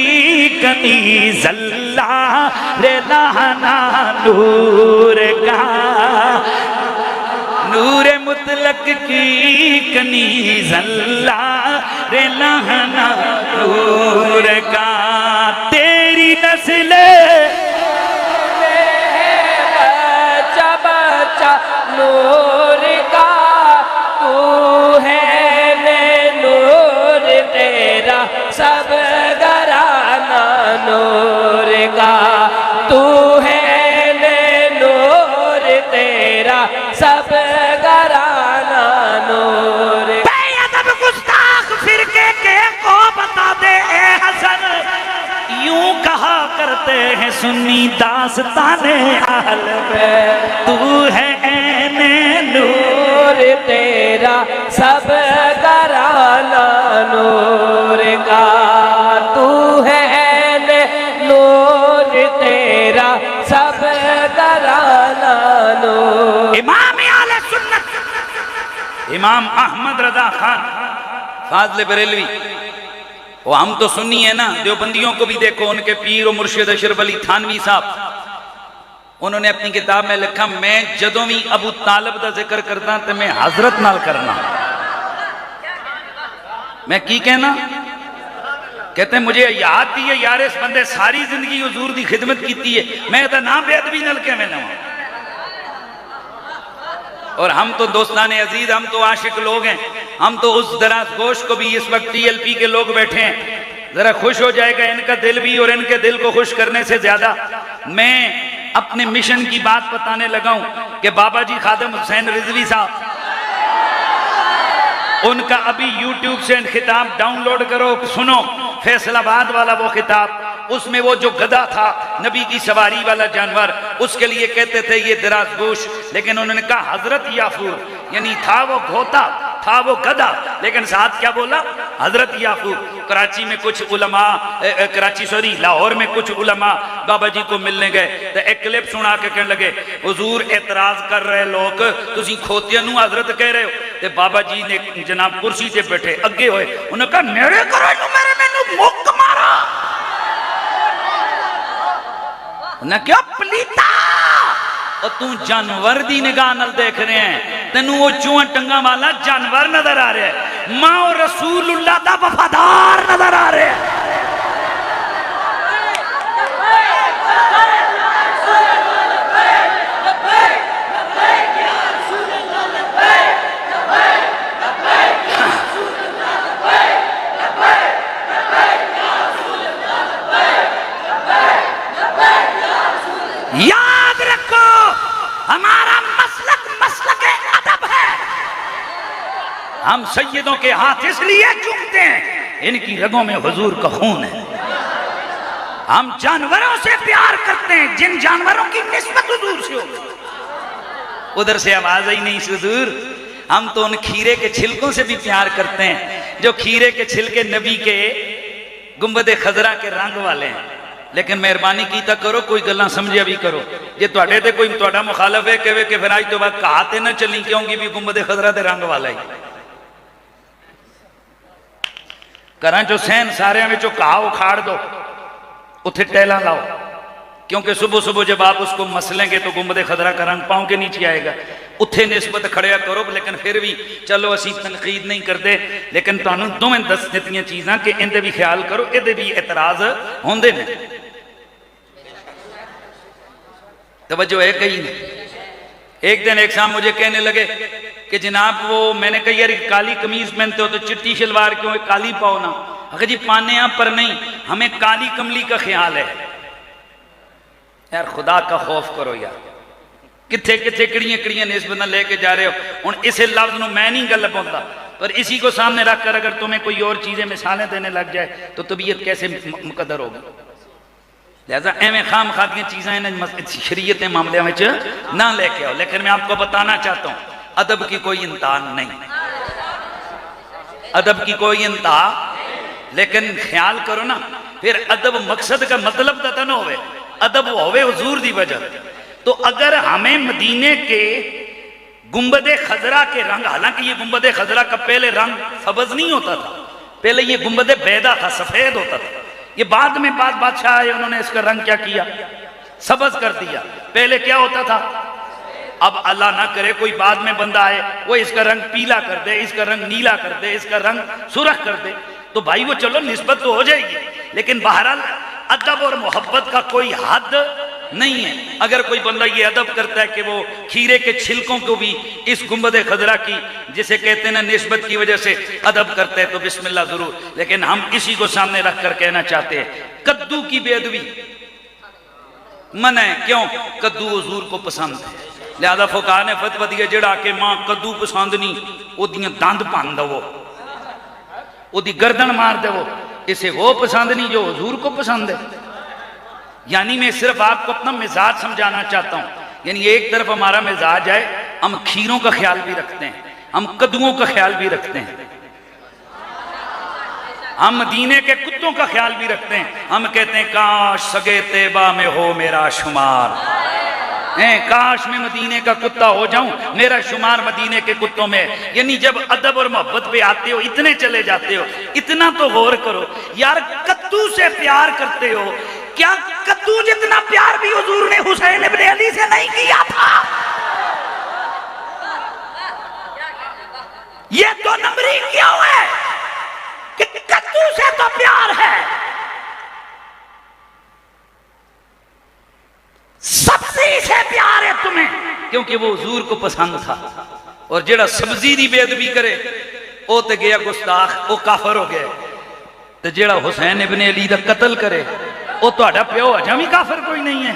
कनीज़ अल्लाह रे लाना नूर का, नूर मुतलक की कनीज़ अल्लाह रे लाना नूर का। तेरी नस्ल बच्चा बच्चा नूर का, तू है नूर तेरा सब घराना नूर का, तू है नूर तेरा सब घराना नूर। बेअदब गुस्ताख सुनी दास्ताने अहले बैत, तू है ऐने नूर तेरा सब घराना नूर का, तू है नूर तेरा सब घराना नूर। इमाम आले सुन्नत इमाम अहमद रजा खान फाजले बरेलवी, वो हम तो सुन्नी है ना, देवबंदियों को भी देखो, उनके पीर और मुर्शिद अशरफ अली थानवी साहब, उन्होंने अपनी किताब में लिखा, मैं जदों भी अबू तालिब का जिक्र करता तो मैं हजरत नाल करना। मैं की कहना, कहते मुझे याद थी है यार, इस बंदे सारी जिंदगी हुजूर की खिदमत की है, मैं तो ना बेअदबी नल के मैं लवा। और हम तो दोस्ताने अजीज, हम तो आशिक लोग हैं, हम तो उस दराज गोश को भी, इस वक्त TLP के लोग बैठे हैं, जरा खुश हो जाएगा इनका दिल भी, और इनके दिल को खुश करने से ज्यादा मैं अपने मिशन की बात बताने लगा हूं कि बाबा जी खादिम हुसैन रिजवी साहब, उनका अभी YouTube से खिताब डाउनलोड करो, सुनो, फैसलाबाद वाला वो खिताब, उसमें वो जो गधा था, नबी की सवारी वाला जानवर, उसके लिए कहते थे ये दराज गोश, लेकिन उन्होंने कहा हजरत याफूर, यानी था वो घोता, था वो गधा, लेकिन साथ क्या बोला, हजरत याफूर। कराची में कुछ उलमा, लाहौर में कुछ उलमा बाबा जी को मिलने गए तो एक क्लिप सुना के कहने लगे, हुजूर एतराज कर रहे लोग, तुसी खोतिया नू हजरत कह रहे हो। ते बाबा जी ने जनाब कुर्सी से बैठे अगे होए, उन्होंने कहा मेरे करो मेरे मैनू मुक मारा। उन्हें क्या पलीता, और तू जानवर दी निगाह नाल देख रहे हैं, तेनू वो चूहा टंगा वाला जानवर नजर आ रहा है, मां और रसूलुल्लाह दा वफादार नजर आ रहा है। याद रखो हमारा मसलक मसलक अदब है, हम सैयदों के हाथ इसलिए चूमते हैं, इनकी रगों में हुजूर का खून है। हम जानवरों से प्यार करते हैं जिन जानवरों की निस्बत हुजूर से हो। उधर से आवाज आई नहीं हुजूर, हम तो उन खीरे के छिलकों से भी प्यार करते हैं जो खीरे के छिलके नबी के गुंबद खजरा के रंग वाले हैं। लेकिन मेहरबानी कीता करो, कोई गल्लां समझिया भी करो, जे तुहाडे ते कोई तुहाडा मुखालफ है कहे कि फिर आज तो बाद कहाते ना चली क्योंकि भी गुंबद खजरा दे रंग वाला ही। घरां चो सहन सारियां विचों घाह उखाड़ दो, उत्थे टैला लाओ, क्योंकि सुबह सुबह जब आप उसको मसलेंगे तो गुंबद खजरा का रंग पांव के नीचे आएगा। उत्थे निस्बत खड़िया करो, लेकिन फिर भी चलो असी तनकीद नहीं करते, लेकिन तुहानूं दोवें दस दित्तियां चीज़ां कि इहदे भी ख्याल करो, इहदे भी एतराज होंदे ने। तवज्जो है कहीं नहीं। एक दिन एक साहब मुझे कहने लगे कि जनाब वो, मैंने कहा यार काली कमीज पहनते हो तो चिट्टी शलवार क्यों है, काली पाओ ना। अगर जी पाने आप पर नहीं, हमें काली कमली का ख्याल है। यार खुदा का खौफ करो यार, किथे किथे किड़ियां किड़ियां निस्बत लेके जा रहे हो। हुण इस लफ्ज नूं मैं नहीं गल बोलता, पर इसी को सामने रखकर अगर तुम्हें कोई और चीजें मिसालें देने लग जाए तो तबीयत कैसे मुकद्दर होगी। लिहाजा एवं खाम खा दी चीज़ें शरीयत के मामले में ना लेके आओ। लेकिन मैं आपको बताना चाहता हूँ अदब की कोई इंतहा नहीं, अदब की कोई इंतहा, लेकिन ख्याल करो ना फिर अदब मकसद का मतलब तो ना होवे, अदब होवे हुजूर दी वजह। तो अगर हमें मदीने के गुंबद खजरा के रंग, हालांकि ये गुंबद खजरा का पहले रंग सब्ज नहीं होता था, पहले ये गुंबद बैदा था, सफेद होता था। ये बाद में बादशाह आए, उन्होंने इसका रंग क्या किया, सब्ज कर दिया। पहले क्या होता था, अब अल्लाह ना करे कोई बाद में बंदा आए वो इसका रंग पीला कर दे, इसका रंग नीला कर दे, इसका रंग सुर्ख कर दे, तो भाई वो चलो निस्बत तो हो जाएगी, लेकिन बहरहाल अदब और मोहब्बत का कोई हद नहीं है। अगर कोई बंदा ये अदब करता है कि वो खीरे के छिलकों को भी इस गुंबद खजरा की, जिसे कहते हैं ना, निस्बत की वजह से अदब करते हैं, तो बिस्मिल्लाह जरूर। लेकिन हम इसी को सामने रख कर कहना चाहते हैं कद्दू की बेअदबी मन है। क्यों? कद्दू हुजूर को पसंद है, लिहाजा फुकाहा ने फतवा दिया जेड़ा आके मां कद्दू पसंद नहीं, ओदियां दंद भन दवो, ओदी गर्दन मार देवो, इसे वो पसंद नहीं जो हुजूर को पसंद है। यानी मैं सिर्फ आपको अपना मिजाज समझाना चाहता हूँ। यानी एक तरफ हमारा मिजाज है, हम खीरों का ख्याल भी रखते हैं, हम कद्दुओं का ख्याल भी रखते हैं, हम मदीने के कुत्तों का ख्याल भी रखते हैं। हम कहते हैं काश सगे तैबा में हो मेरा शुमार, काश मैं मदीने का कुत्ता हो जाऊं, मेरा शुमार मदीने के कुत्तों में। यानी जब अदब और मोहब्बत पे आते हो, इतने चले जाते हो, इतना तो गौर करो यार, कद्दू से प्यार करते हो, क्या कद्दू जितना प्यार भी हुजूर ने हुसैन इब्ने अली से नहीं किया था? ये दो नंबरी क्यों है कि कद्दू से तो प्यार है, सब्जी से प्यार है तुम्हें, क्योंकि वो हुजूर को पसंद था। और जेड़ा सब्जी दी बेअदबी करे वो तो गया गुस्ताख, वो काफर हो गया। तो जेड़ा हुसैन इब्ने अली दा कत्ल करे वो तुहाडा प्यो अजां भी काफिर कोई नहीं है।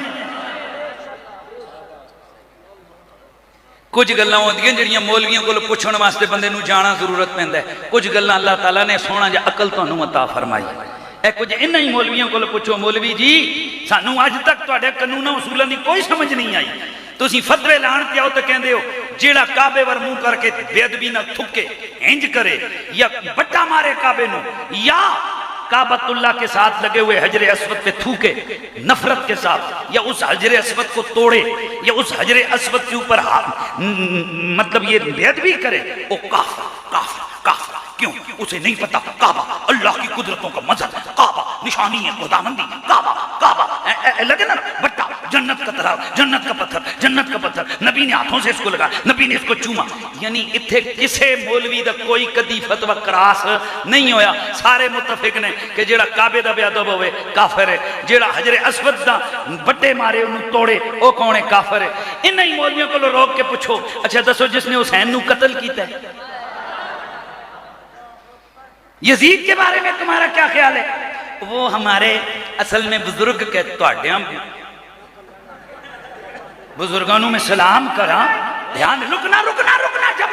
कुछ गल्लां होंदियां जिहड़ियां मौलवियों कोल पुछण वास्ते बंदे नूं जाना जरूरत पैंदा है। कुछ गल्लां अल्लाह ताला ने सोहना जिहा अकल तुहानूं अता फरमाई है। कुछ इन्हां ही मौलवियों कोल पुछो, मौलवी जी सानूं अज तक तुहाडे कानूनां उसूलां दी कोई समझ नहीं आई, तुसीं फतवे लाण ते आओ तो कहंदे हो जेड़ा काबे वर मुंह करके बेअदबी नाल थुके इंज करे या बट्टा मारे काबे नूं या काबतुल्लाह के साथ लगे हुए हजरे अस्वद पे थूके नफरत के साथ, या उस हजरे अस्वद को तोड़े या उस हजरे अस्वद के ऊपर मतलब ये बेअदबी करे, वो काफिर काफिर काफिर। क्यों? उसे नहीं पता काबा अल्लाह की कुदरतों का मजहर, काबा निशानी है खुदाबंदी, काबा काबा लगे ना बट्टा, जन्नत का तराव, जन्नत का पत्थर, जन्नत का पत्थर, नबी ने हाथों से इसको लगा, नबी ने इसको चूमा। यानी इत्थे किसे मौलवी दा कोई कदी फतवा क्रॉस नहीं होया। सारे मुतफिक ने कि जेड़ा काबे दा बेअदब होवे काफिर है, जेड़ा हजरे अस्वद दा बट्टे मारे उन्हें तोड़े वो कौन है? काफिर है। इन्हां ही मौलवियों को रोक के पूछो, अच्छा दसो जिसने हुसैन नूं कत्ल कीता है, यजीद के बारे में तुम्हारा क्या ख्याल है? वो हमारे असल में बुजुर्ग के तुहाडे बुजुर्गों में सलाम करा, ध्यान रुकना रुकना रुकना, जब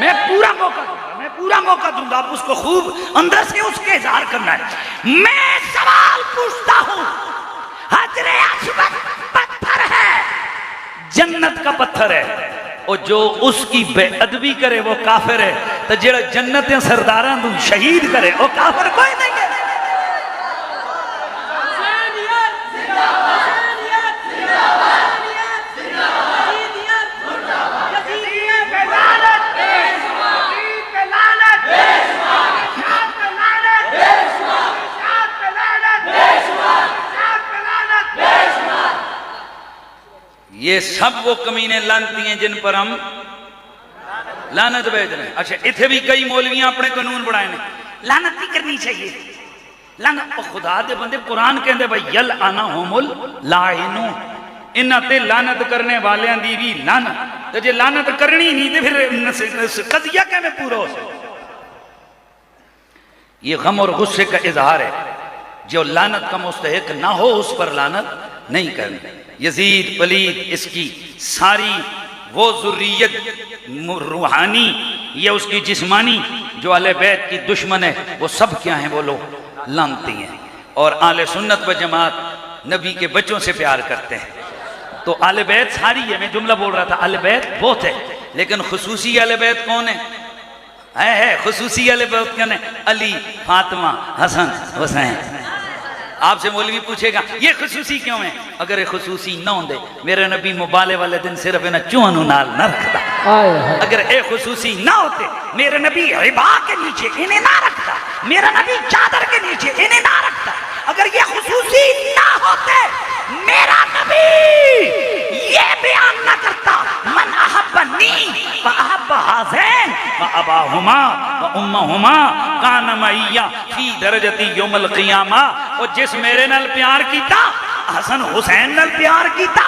मैं पूरा मौका दूंगा, मैं पूरा मौका दूंगा, आप उसको खूब अंदर से उसके इजहार करना है। मैं सवाल पूछता हूं, हजरे अस्वद पत्थर है, जन्नत का पत्थर है, और जो उसकी बेअदबी करे वो काफिर है, तो जेड़ा जन्नत सरदारां नूं शहीद करे वो काफिर कोई नहीं है। ये सब वो कमीने लानती हैं जिन पर हम लानत भेज रहे हैं। अच्छा इथे भी कई मौलवियां अपने कानून बनाए ने, लानत नहीं करनी चाहिए, लानत खुदा दे बंदे, कुरान कहंदे भाई यल आना होमुल लाइनु, इन्हां ते लानत करने वालियां दी भी लानत। तो जे लानत करनी नहीं तो फिर कदिया कैसे पूरा हो सकता? ये गम और गुस्से का इजहार है, जो लानत का मुस्तहिक ना हो उस पर लानत नहीं करनी। यजीद वलीद इसकी सारी वो जुर्रियत रूहानी या उसकी जिस्मानी जो आले बैत की दुश्मन है, वो सब क्या है? वो लोग लानती हैं। और आले सुन्नत व जमात नबी के बच्चों से प्यार करते हैं। तो आले बैत सारी है, मैं जुमला बोल रहा था, आले बैत बहुत है, लेकिन खुसूसी आले बैत कौन है? खुसूसी आले बैत कौन है? अली, फातिमा, हसन, हुसैन। आपसे मौलवी पूछेगा ये खुसूसी क्यों है? अगर ये खुसूसी ना होंदे मेरे नबी मुबाले वाले दिन सिर्फ इन्हें चूहनू नाल न रखता। अगर ये खुसूसी ना होते मेरे नबी रिबा के नीचे इन्हें ना रखता, मेरा नबी चादर के नीचे इन्हें ना रखता। अगर ये खुसूसी ना होते मेरा नबी ये बयान ना करता मन अहब्बनी व अहब्ब हाज़ैन व अबाहुमा व उम्महुमा कान मैया फी दरजती यौमल क़ियामा। और जिस मेरे नाल प्यार कीता, हसन हुसैन नाल प्यार कीता,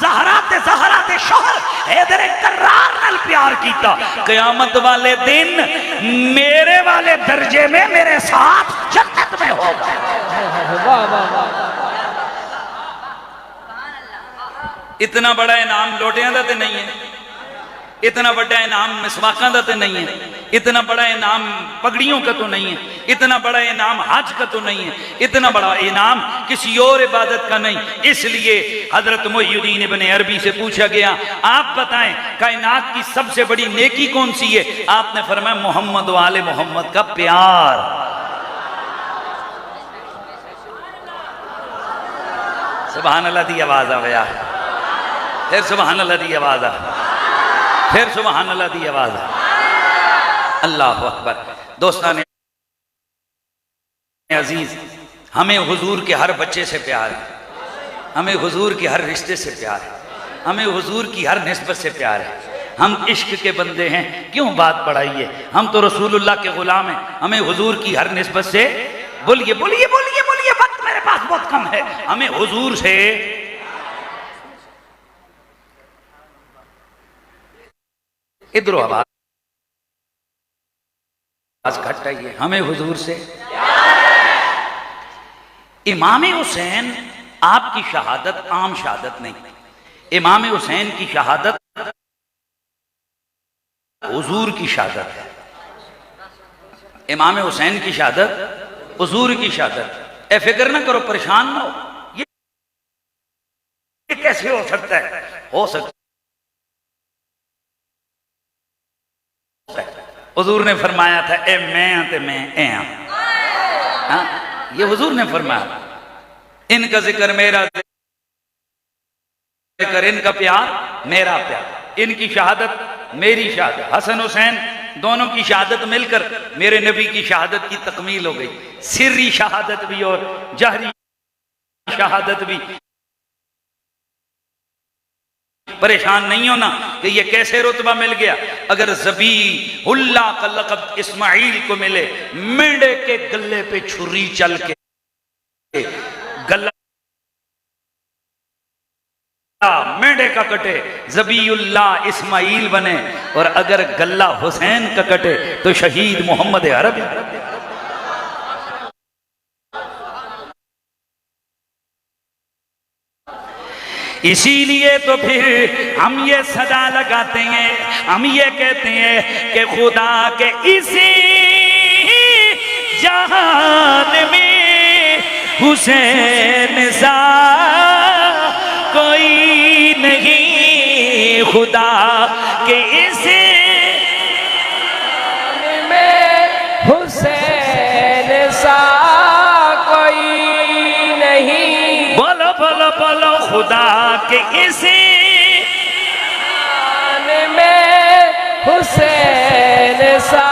ज़हरा ते शोहर हैदर कर्रार नाल प्यार कीता, क़यामत वाले दिन मेरे वाले दर्जे में मेरे साथ जन्नत में होगा। वाह वाह वाह। इतना बड़ा इनाम लोटियां दा ते नहीं है, इतना बड़ा इनाम मिसवाका का तो नहीं है, इतना बड़ा इनाम पगड़ियों का तो नहीं है, इतना बड़ा इनाम हज का तो नहीं है, इतना बड़ा इनाम किसी और इबादत का नहीं। इसलिए हजरत मुहियुद्दीन इब्ने अरबी से पूछा गया, आप बताएं कायनात की सबसे बड़ी नेकी कौन सी है? आपने फरमाया मोहम्मद वाले मोहम्मद का प्यार। सुभान अल्लाह दी आवाज आ गया, फिर सुभान अल्लाह दी आवाज आ, फिर सुभान अल्लाह दी आवाज आ। अल्लाह अकबर। दोस्तान अजीज, हमें हुजूर के हर बच्चे से प्यार है, हमें हुजूर की हर रिश्ते से प्यार है, हमें हुजूर की हर निस्बत से प्यार है। हम इश्क के बंदे हैं, क्यों बात बढ़ाइए, हम तो रसूलुल्लाह के गुलाम हैं। हमें हुजूर की हर निस्बत से, बोलिए बोलिए बोलिए बोलिए, वक्त मेरे पास बहुत कम है, हमें हुजूर से इधर आवाज घट रही है, हमें हुजूर से। इमाम हुसैन आपकी शहादत आम शहादत नहीं, इमाम हुसैन की शहादत हुजूर की शहादत है। इमाम हुसैन की शहादत हुजूर की शहादत। ए फिक्र ना करो, परेशान ना हो, ये कैसे हो सकता है? हो सकता है। हुजूर ने फरमाया था, ए मैं ते मैं ए हाँ, ये हुजूर ने फरमाया। इनका जिक्र मेरा जिक्र, इनका प्यार मेरा प्यार, इनकी शहादत मेरी शहादत। हसन हुसैन दोनों की शहादत मिलकर मेरे नबी की शहादत की तकमील हो गई। सिर्री शहादत भी और जहरी शहादत भी। परेशान नहीं होना कि ये कैसे रुतबा मिल गया। अगर ज़बीहुल्लाह का लक़ब इस्माइल को मिले, मेंढे के गले पे छुरी चल के गला मेंढे का कटे, ज़बीहुल्लाह इस्माइल बने, और अगर गला हुसैन का कटे तो शहीद मोहम्मद अरबी। इसीलिए तो फिर हम ये सदा लगाते हैं, हम ये कहते हैं कि खुदा के इसी जहान में हुसैन सा कोई नहीं, खुदा के इसी जहान में हुसैन सा कोई नहीं। बोलो बोलो बोलो, खुदा के इसी जहान में हुसैन सा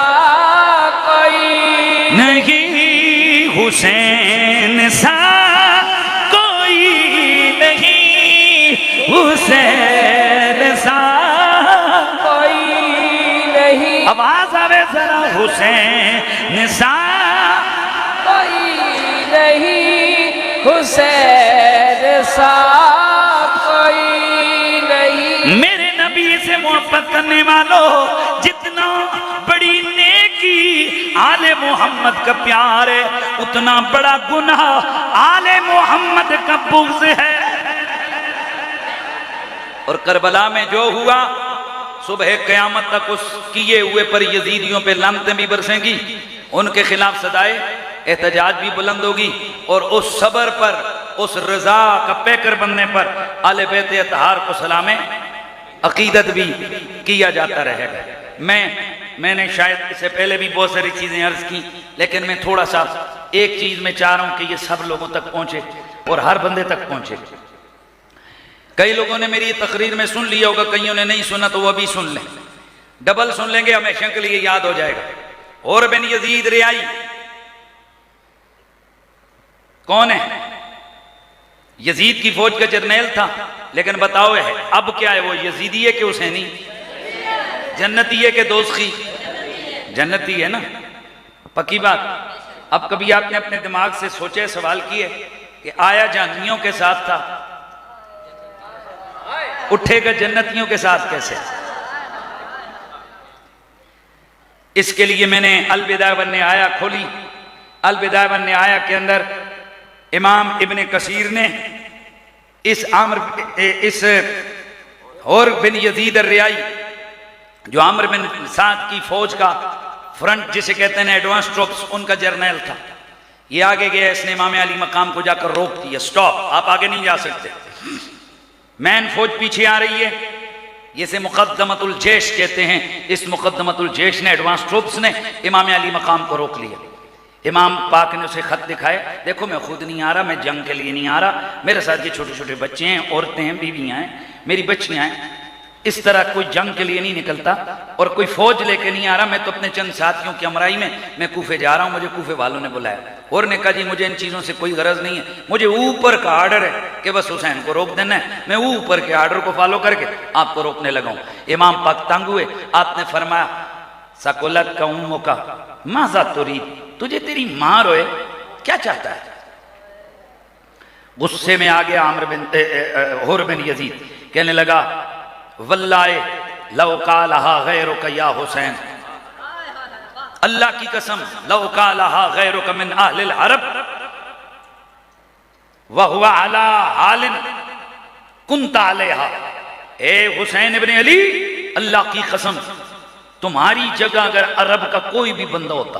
कोई नहीं, हुसैन सा कोई नहीं, हुसैन सा कोई नहीं। आवाज आवे जरा, हुसैन सा कोई नहीं, हुसैन सा कोई नहीं। मेरे नबी से मोहब्बत करने वालों, जितना बड़ी नेकी आले मोहम्मद का प्यार है, उतना बड़ा गुनाह आले मोहम्मद का बुग़्ज़ है। और करबला में जो हुआ, सुबह क़यामत तक उस किए हुए पर यजीदियों पे लानतें भी बरसेंगी, उनके खिलाफ सदाए एहतजाज भी बुलंद होगी, और उस सबर पर, उस रजा का पैकर बनने पर आले बैत अतहार को सलामे अकीदत भी किया जाता रहेगा। मैंने शायद इससे पहले भी बहुत सारी चीज़ें अर्ज की, लेकिन मैं थोड़ा सा एक चीज़ में चाह रहा हूँ कि ये सब लोगों तक पहुँचे और हर बंदे तक पहुँचे। कई लोगों ने मेरी तकरीर में सुन लिया होगा, कईयों ने नहीं सुना, तो वह भी सुन लें, डबल सुन लेंगे, हमेशा के लिए याद हो जाएगा। और बिन यजीद रियाई कौन है? यजीद की फौज का जर्नैल था, लेकिन बताओ है अब क्या है, वो यजीदी है कि हुसैनी? जन्नती है कि दोस्ती? जन्नती है ना, पक्की बात। अब कभी आपने अपने दिमाग से सोचे, सवाल किए कि आया जहन्नमियों के साथ था, उठेगा जन्नतियों के साथ कैसे? इसके लिए मैंने अल-बिदाया वन निहाया खोली। अल-बिदाया वन निहाया के अंदर इमाम इब्ने कसीर ने इस और बिन यजीद अर्रियाई जो आमिर बिन साद की फौज का फ्रंट जिसे कहते हैं एडवांस ट्रूप्स, उनका जर्नल था। ये आगे गया, इसने इमाम अली मकाम को जाकर रोक दिया, स्टॉप, आप आगे नहीं जा सकते, मैन फौज पीछे आ रही है। इसे मुकद्दमतुल जैश कहते हैं। इस मुकद्दमतुल जैश ने, एडवांस ट्रूप्स ने इमाम अली मकाम को रोक लिया। इमाम पाक ने उसे खत दिखाए, देखो मैं खुद नहीं आ रहा, मैं जंग के लिए नहीं आ रहा, मेरे साथ ये छोटे छोटे बच्चे हैं, औरतें हैं, बीवियां हैं, मेरी बच्चियां हैं, इस तरह कोई जंग के लिए नहीं निकलता और कोई फौज लेके नहीं आ रहा, मैं तो अपने चंद साथियों की हमराही में मैं कूफे जा रहा हूं, मुझे कूफे वालों ने बुलाया। और ने कहा जी मुझे इन चीज़ों से कोई गरज नहीं है, मुझे ऊपर का आर्डर है कि बस हुसैन को रोक देना है, मैं ऊपर के आर्डर को फॉलो करके आपको रोकने लगा हूं। इमाम पाक तंग हुए, आपने फरमाया सकुलत का उम्मो का माजा तुरी, तुझे तेरी मां रोए, क्या चाहता है? गुस्से में आ गया आमिर बिन हुर बिन यजीद, कहने लगा वल्लाए लव कालहा गैरुक या हुसैन, अल्लाह की कसम, लव कालहा गैरुक मिन अहलिल अरब व हुवा अला हालिन कुंता अलैहा। ए हुसैन इब्न अली, अल्लाह की कसम, तुम्हारी जगह अगर अरब का कोई भी बंदा होता,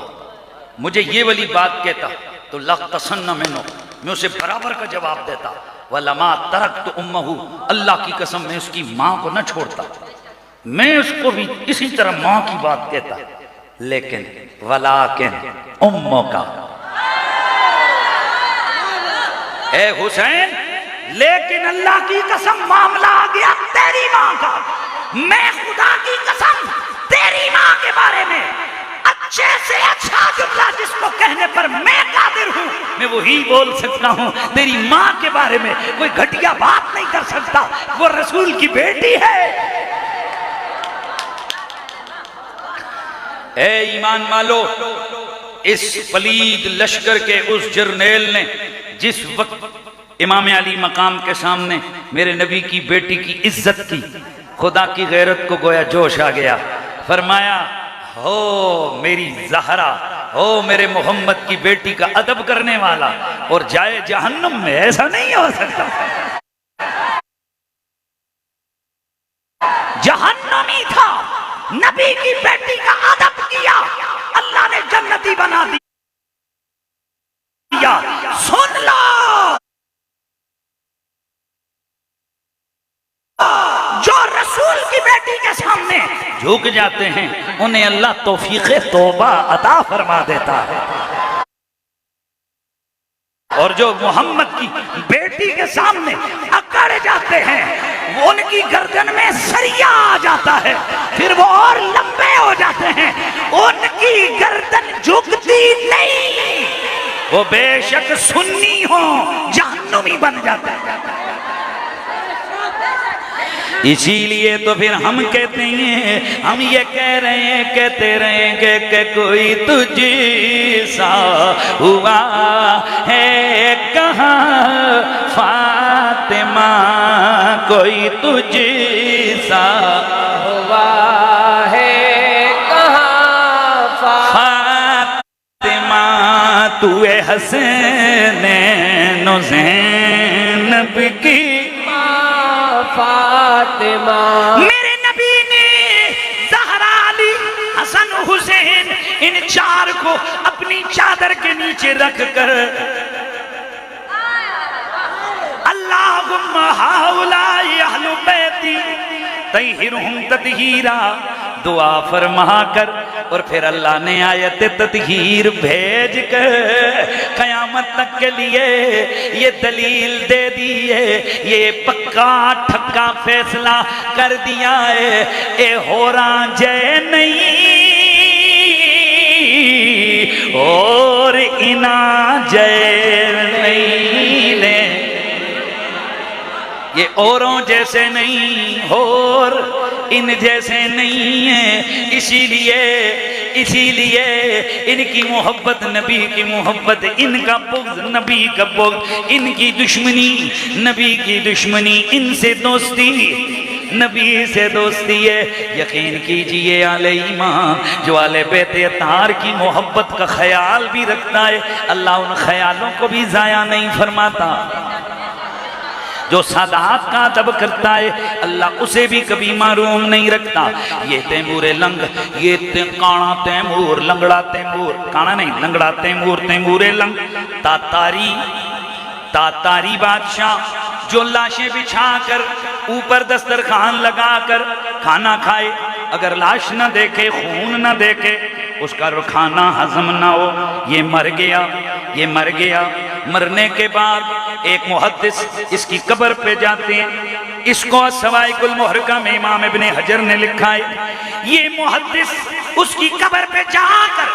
मुझे ये वाली बात कहता तो लख्तसन्न मिन्हु, मैं उसे बराबर का जवाब देता। वलमा तरक्तु उम्महु, अल्लाह की कसम मैं उसकी मां को न छोड़ता, मैं उसको भी इसी तरह मां की बात कहता। लेकिन वलाकिन उम्मो का, ए हुसैन, लेकिन अल्लाह की कसम मामला आ गया तेरी मां का। मैं खुदा की कसम तेरी मां के बारे में अच्छे से अच्छा जुमला जिसको कहने पर मैं कादिर हूं, मैं वही बोल सकता हूं। तेरी मां के बारे में कोई घटिया बात नहीं कर सकता, वो रसूल की बेटी है। ए ईमान वालो, इस पलीद लश्कर के उस जर्नेल ने जिस वक्त इमाम अली मकाम के सामने मेरे नबी की बेटी की इज्जत की, खुदा की गैरत को गोया जोश आ गया। फरमाया हो मेरी ज़हरा, हो मेरे मोहम्मद की बेटी का अदब करने वाला, और जाए जहन्नुम में, ऐसा नहीं हो सकता। जहन्नमी था, नबी की बेटी का अदब किया, अल्लाह ने जन्नती बना दिया। सुन लो, जो रसूल की बेटी के सामने झुक जाते हैं उन्हें अल्लाह तौफीक़े तौबा अता फरमा देता है, और जो मोहम्मद की बेटी के सामने अकड़ जाते हैं उनकी गर्दन में सरिया आ जाता है, फिर वो और लंबे हो जाते हैं, उनकी गर्दन झुकती नहीं, वो बेशक सुन्नी हो जहन्नुमी बन जाता है। इसीलिए तो फिर हम कहते हैं, हम ये कह रहे हैं, कहते रहेंगे कि कोई तुझसा हुआ है कहाँ फातिमा, कोई तुझसा हुआ है कहाँ फातिमा, तू हसनैन ज़ैनब की फातिमा। मेरे नबी ने ज़हरा, अली, हसन, हुसैन, इन चार को अपनी चादर के नीचे रख कर अल्लाहुम्मा हाउलाई अहलु बैती तहिरहुम ततहीरा दुआ फरमा कर, और फिर अल्लाह ने आयत ततहीर भेज कर कयामत तक के लिए ये दलील दे दी है, ये पक्का ठक्का फैसला कर दिया है, ए होरा जय नहीं और इना जय नहीं ने, ये औरों जैसे नहीं और इन जैसे नहीं है। इसीलिए इनकी मोहब्बत नबी की मोहब्बत, इनका बुग़्ज़ नबी का बुग़्ज़, इनकी दुश्मनी नबी की दुश्मनी, इनसे दोस्ती नबी से दोस्ती है। यकीन कीजिए आले ईमान जो आले बेते तार की मोहब्बत का ख्याल भी रखता है, अल्लाह उन ख्यालों को भी ज़ाया नहीं फरमाता। जो सादात का अदब करता है अल्लाह उसे भी कभी महरूम नहीं रखता। ये तैमूर लंग, ये काना तैमूर, लंगड़ा तैमूर, काना नहीं लंगड़ा तैमूर, तैमूर लंग, तातारी बादशाह जो लाशें बिछाकर ऊपर दस्तरखान लगाकर खाना खाए, अगर लाश न देखे, खून न देखे, उसका खाना हजम ना हो, ये मर गया, ये मर गया। मरने के बाद एक मुहद्दिस इसकी कब्र पे जाते हैं। इसको सवाइकुल मुहर्रका में इमाम इब्ने हजर ने लिखा है, ये मुहद्दिस उसकी कब्र पे जाकर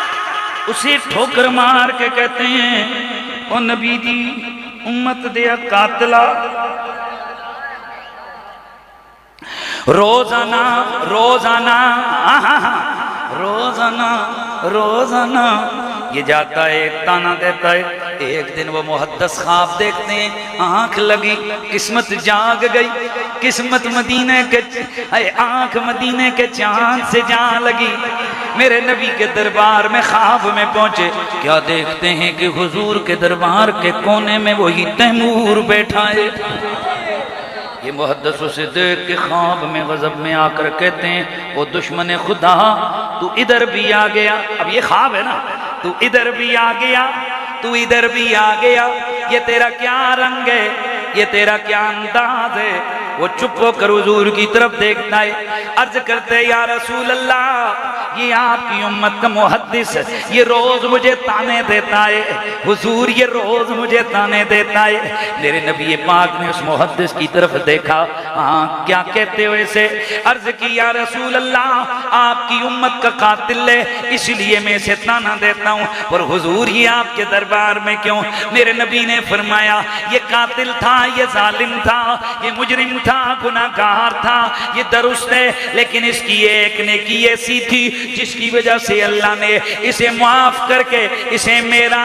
उसे ठोकर मार के कहते हैं, ओ नबी दी उम्मत दे कातला, रोजाना रोजाना रोजाना रोजाना ये जाता है, ताना देता है। एक दिन वो मुहद्दिस ख्वाब देखते हैं, आंख लगी, किस्मत जाग गई, किस्मत मदीने के आंख मदीने के चांद से जा लगी। मेरे नबी के दरबार में ख्वाब में पहुंचे, क्या देखते हैं कि हुजूर के दरबार के कोने में वही तैमूर बैठा है। ये मुहद्दिस उसे देख के ख्वाब में गजब में आकर कहते हैं, ओ दुश्मन खुदा तू इधर भी आ गया। अब ये ख्वाब है ना, तू इधर भी आ गया, तू इधर भी आ गया, ये तेरा क्या रंग है, ये तेरा क्या अंदाज है। वो चुप होकर हुजूर की तरफ देखता है, अर्ज करते या रसूल अल्लाह, ये आपकी उम्मत का मुहद्दिस ये रोज मुझे ताने देता है, हुजूर ये रोज मुझे ताने देता है। मेरे नबी पाक ने उस मुहद्दिस की तरफ देखा, हाँ क्या कहते हो इसे? अर्ज की या रसूल अल्लाह, आपकी उम्मत का कातिल है, इसलिए मैं इसे ताना देता हूँ, पर हुजूर ये आपके दरबार में क्यों? मेरे नबी ने फरमाया, ये कातिल था, ये जालिम था, ये मुजरिम था, गुनाहगार था, ये दुरुस्त है, लेकिन इसकी एक नेकी ऐसी थी जिसकी वजह से अल्लाह ने इसे माफ करके इसे मेरा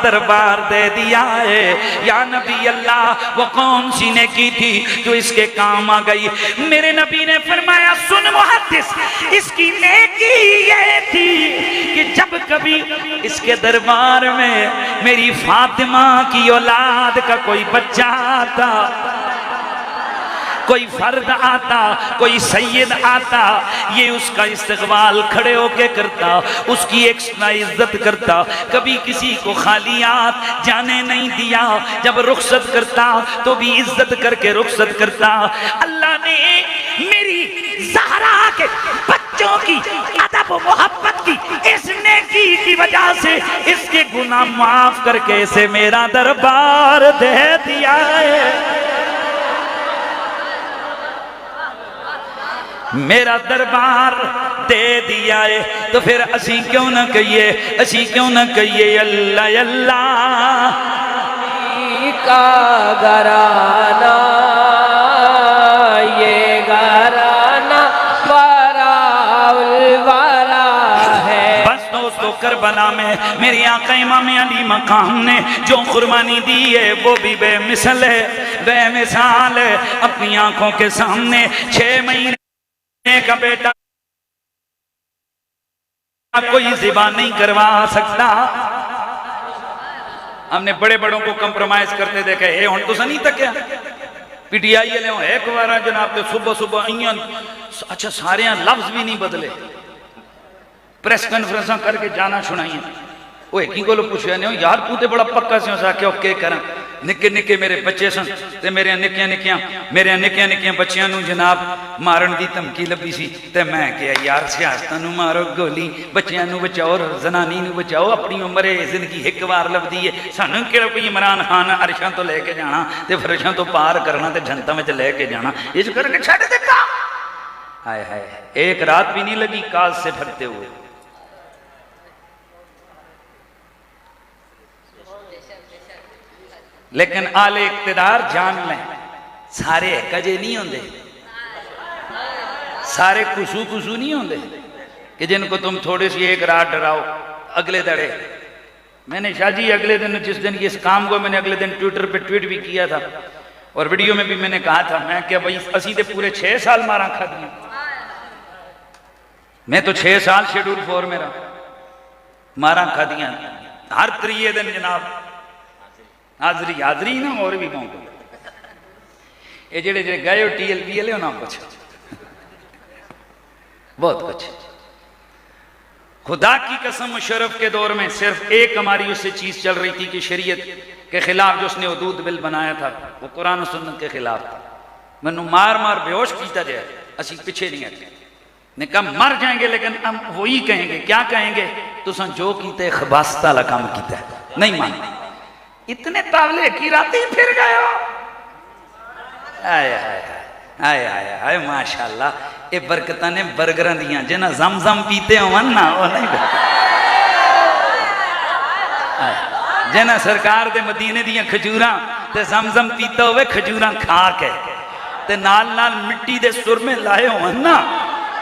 दरबार दे दिया है। या नबी अल्लाह, वो कौन सी नेकी थी जो इसके काम आ गई? मेरे नबी ने फरमाया, सुन मुहद्दिस, इसकी नेकी ये थी कि जब कभी इसके दरबार में मेरी फातिमा की औलाद का कोई बच्चा आता, कोई फर्द आता, कोई सैयद आता, ये उसका इस्तकबाल खड़े होके करता, उसकी एक्स्ट्रा इज्जत करता, कभी किसी को खाली हाथ जाने नहीं दिया, जब रुखसत करता तो भी इज्जत करके रुखसत करता। अल्लाह ने मेरी ज़हरा के बच्चों की अदब मोहब्बत की इस नेकी की वजह से इसके गुनाह माफ करके इसे मेरा दरबार दे दिया है, मेरा दरबार दे दिया है। तो फिर असी क्यों ना कहिए, असी क्यों ना कहिए अल्लाह अल्लाह का घराना, ये घराना फराउल वाला है। बस दोस्तों, करबला में मेरी आका इमाम अली मकाम ने जो कुर्बानी दी है वो भी बेमिसल है, बेमिसाल है। अपनी आंखों के सामने 6 महीने का बेटा कोई ज़िबा नहीं करवा सकता। हमने बड़े बड़ों को कंप्रोमाइज करते देखे, हे हुण तुसां नहीं तक्या पीटीआई वाले हो एक बार जनाब, तो सुबह सुबह इयां अच्छा सारे लफ्ज भी नहीं बदले, प्रेस कॉन्फ्रेंसा करके जाना सुनाइए। वो एक ही को पूछया नहीं, यार तू तो बड़ा पक्का से आख्या के करा, निके निके मेरे बच्चे सन ते मेरे निक्कियां निक्कियां बच्चियां नूं जनाब मारन दी धमकी लभी सी, ते मैं कहा यार सियासतां नूं मारो गोली, बच्चियां नूं बचाओ, जनानी नूं बचाओ, अपनी उम्र है, जिंदगी एक बार लभदी है, सानूं किहड़ा कोई इमरान खान अरशां तो लैके जाना ते फरशां तो पार करना ते जनता में लैके जाना, इस करके छड्ड दित्ता। हाय हाय, एक रात भी नहीं लगी काज से फरते हुए। लेकिन आले इक्तदार जान लें, सारे कजे नहीं होंगे, सारे कुसू कुसू नहीं होंगे कि जिनको तुम थोड़ी सी एक रात डराओ अगले दड़े। मैंने शाजी अगले दिन, जिस दिन इस काम को मैंने अगले दिन ट्विटर पे ट्वीट भी किया था और वीडियो में भी मैंने कहा था, मैं क्या भाई असी तो पूरे 6 साल मारा खा दिया, मैं तो 6 साल शेड्यूल 4 में रहा, मारा खा दिया हर 3 दिन जनाब, हाजरी हाजरी ना और भी मौका। ये जेड़े जे गए हो TLPL हो ना कुछ बहुत कुछ। खुदा की कसम मुशर्रफ के दौर में सिर्फ एक हमारी उससे चीज चल रही थी कि शरीयत के खिलाफ जो उसने हुदूद बिल बनाया था वो कुरान और सुन्नत के खिलाफ था। मैनू मार मार बेहोश किया जाए, असी पीछे नहीं हटे। ने कहा मर जाएंगे लेकिन हम वही कहेंगे। क्या कहेंगे? तुसा जो कीते खबास्ता ला काम कीता, नहीं मान। इतने तावले की रात ही फिर गए हो। आए आए आए आए आए माशाल्लाह, ये बरकत ने बर्गर दिया जिन्हें जम पीते हो ना वो नहीं जिन्हें सरकार दे मदीने दिया खजूर ते जम पीता हुए खजूर खा के ते नाल नाल मिट्टी दे सुर में लाए हो ना,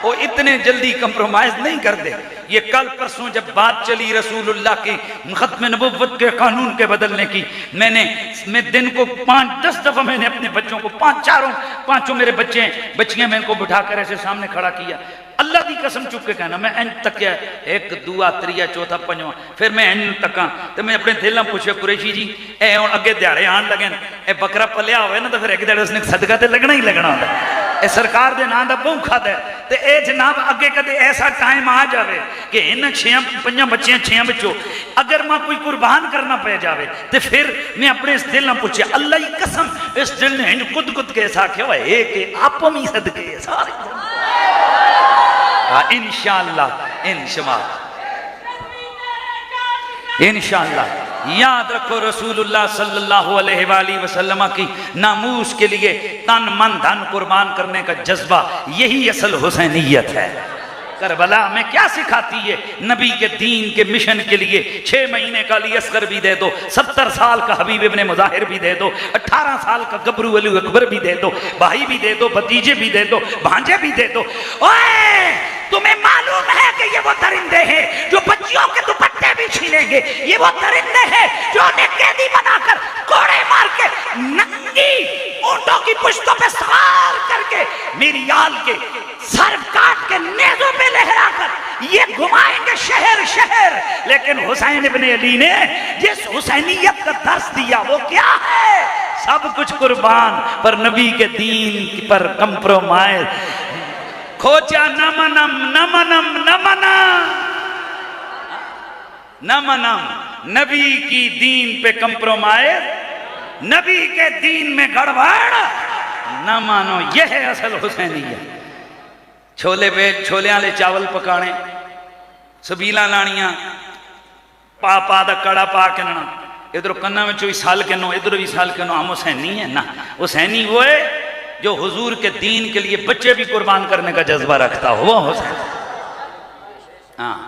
वो इतने जल्दी कंप्रोमाइज नहीं करते। ये कल परसों जब बात चली रसूलुल्लाह की खत्म नबुव्वत के कानून के बदलने की, मैं दिन को 5-10 दफा मैंने अपने बच्चों को पांचों मेरे बच्चियां मैं इनको बिठाकर ऐसे सामने खड़ा किया। अल्लाह की कसम चुप के कहना, मैं इंज तक एक दूआ त्रिया चौथा पंजवा, फिर मैं इंज तका तो मैं अपने दिल पूछे कुरैशी जी ए हुण अगे दिहाड़े आन लगे, ए बकरा पलिया होवे ना तो फिर एक दिहाड़े उसने सदका तो लगना ही लगना होता है। सरकार के नाम का बहु खाता है तो यह जनाब अगे कदे ऐसा टाइम आ जाए कि इन 6-5 बच्चियां 6 बच्चों अगर मैं कोई कुर्बान करना पै जाए तो फिर मैं अपने इस दिल ने पूछे अल्लाह की कसम इस दिल ने इंज कुद के ऐसा आख्या हुआ है कि आप ही सदके सारे इंशाअल्लाह याद रखो रसूलुल्लाह सल्लल्लाहु अलैहि वसल्लम की नामूस के लिए तन मन धन कुर्बान करने का जज्बा, यही असल हुसैनियत है। करबला में क्या सिखाती है? नबी के दीन के मिशन के लिए 6 महीने का अली असगर भी दे दो, 70 साल का हबीब इब्ने मुजाहिर भी दे दो, 18 साल का गबरू अली अकबर भी दे दो, भाई भी दे दो, भतीजे भी दे दो, भांजे भी दे दो। ओए तुम्हें मालूम है कि ये वो दरिंदे हैं जो बच्चियों के दुपट्टे भी छीनेंगे, ये वो दरिंदे हैं जो उन्हें कैदी बनाकर कोड़े मार के नंगी ऊंटों की पुश्तों पे सवार करके मेरी आल के सर काट के नेज़ों पे लहराकर ये घुमाएंगे शहर शहर। लेकिन हुसैन इब्ने अली ने जिस हुसैनियत का दर्स दिया वो क्या है? सब कुछ कुर्बान पर नबी के दीन पर कंप्रोमाइज। खोचा नमनम नमनम नमनम नमनम, नबी की दीन पे कंप्रोमाइज, नबी के दीन में गड़बड़ न मानो, यह है असल हुसैनियत। छोले पे छोले वाले चावल पकाने, सबीला लानिया पा दा कड़ा पा के ना, इधर कन्ना में भी साल के नो इधर भी साल के नो। हम हुसैनी है ना, हुसैनी वो है जो हुजूर के दीन के लिए बच्चे भी कुर्बान करने का जज्बा रखता हो, वो हुसैन। हाँ,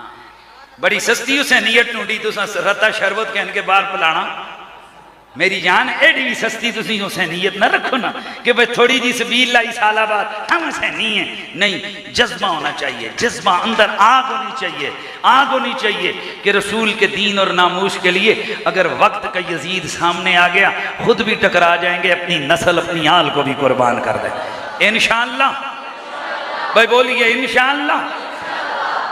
बड़ी सस्ती हुसैनियत ढूंढी तो रता शरबत कहन के बाहर पिलाना, मेरी जान एडी भी सस्ती तुसी हुसैनियत ना रखो ना कि भाई थोड़ी जी सबील लाई साला बाद हम हुसैनी है। नहीं, जज्बा होना चाहिए, जज्बा अंदर आग होनी चाहिए, आग होनी चाहिए कि रसूल के दीन और नामूस के लिए अगर वक्त का यजीद सामने आ गया खुद भी टकरा जाएंगे, अपनी नस्ल अपनी आल को भी कुर्बान कर दे इंशाअल्लाह। भाई बोलिए इंशाअल्लाह।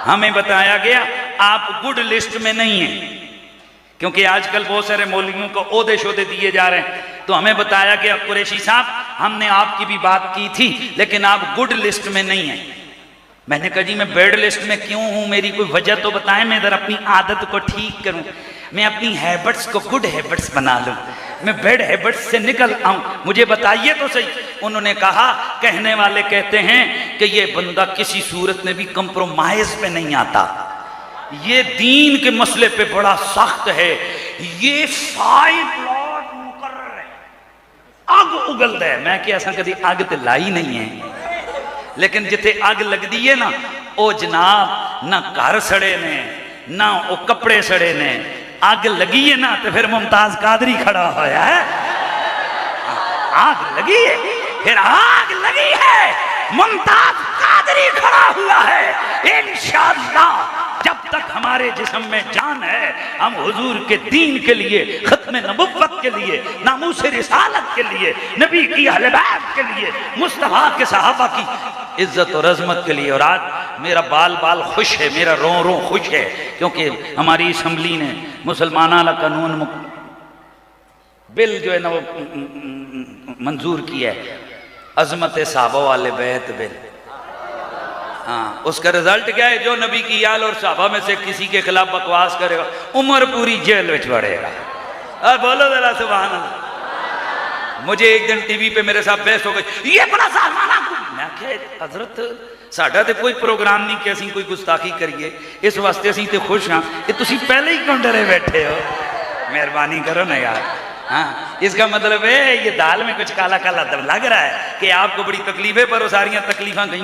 हमें बताया गया आप गुड लिस्ट में नहीं है, क्योंकि आजकल बहुत सारे मौलवियों को ओहदे शोदे दिए जा रहे हैं। तो हमें बताया कि कुरैशी साहब हमने आपकी भी बात की थी लेकिन आप गुड लिस्ट में नहीं हैं। मैंने कहा जी मैं बैड लिस्ट में क्यों हूं, मेरी कोई वजह तो बताएं, मैं इधर अपनी आदत को ठीक करूं, मैं अपनी हैबिट्स को गुड हैबिट्स बना लूं, मैं बैड हैबिट्स से निकल आऊं, मुझे बताइए तो सही। उन्होंने कहा कहने वाले कहते हैं कि ये बंदा किसी सूरत में भी कंप्रोमाइज पे नहीं आता, ये दीन के मसले पे बड़ा सख्त है, ये 5 प्लॉट मुकर्रर है, आग उगलता है। मैं क्या ऐसा कभी आग तो लाई नहीं है, लेकिन जिथे आग लगती है ना वो जनाब ना घर सड़े ने ना वो कपड़े सड़े ने, आग लगी है ना तो फिर मुमताज कादरी खड़ा होया है। आग लगी है, फिर आग लगी है, मुमताज कादरी खड़ा हुआ है। इंशाअल्लाह जब तक हमारे जिस्म में जान है हम हुजूर के दीन के लिए, खत्म नबुव्वत के लिए, नामूस रिसालत के लिए, नबी की अहले बैत के लिए, मुस्तफा के सहाबा की इज्जत और अजमत के लिए। और आज मेरा बाल बाल खुश है, मेरा रो रो खुश है, क्योंकि हमारी असम्बली ने मुसलमाना ला कानून बिल जो है ना वो मंजूर किया है। अजमत साहबा वाले बैत बिल। हाँ, उसका रिजल्ट क्या है? जो नबी की आल और साहबा में से किसी के खिलाफ बकवास करेगा उम्र पूरी जेल में बढ़ेगा। और बोलो जरा सुभान अल्लाह। मुझे एक दिन टीवी पे मेरे साथ बहस हो गई, ये बड़ा सालमाना। मैं क्या हजरत साडा तो कोई प्रोग्राम नहीं कि असीं कोई गुस्ताखी करिए, इस वास्ते असीं तो खुश हाँ कि तुसीं पहले ही क्यों डरे बैठे हो? मेहरबानी करो ना यार। हाँ, इसका मतलब है ये दाल में कुछ काला काला लग रहा है कि आपको बड़ी तकलीफें, पर वो सारिया तकलीफा गई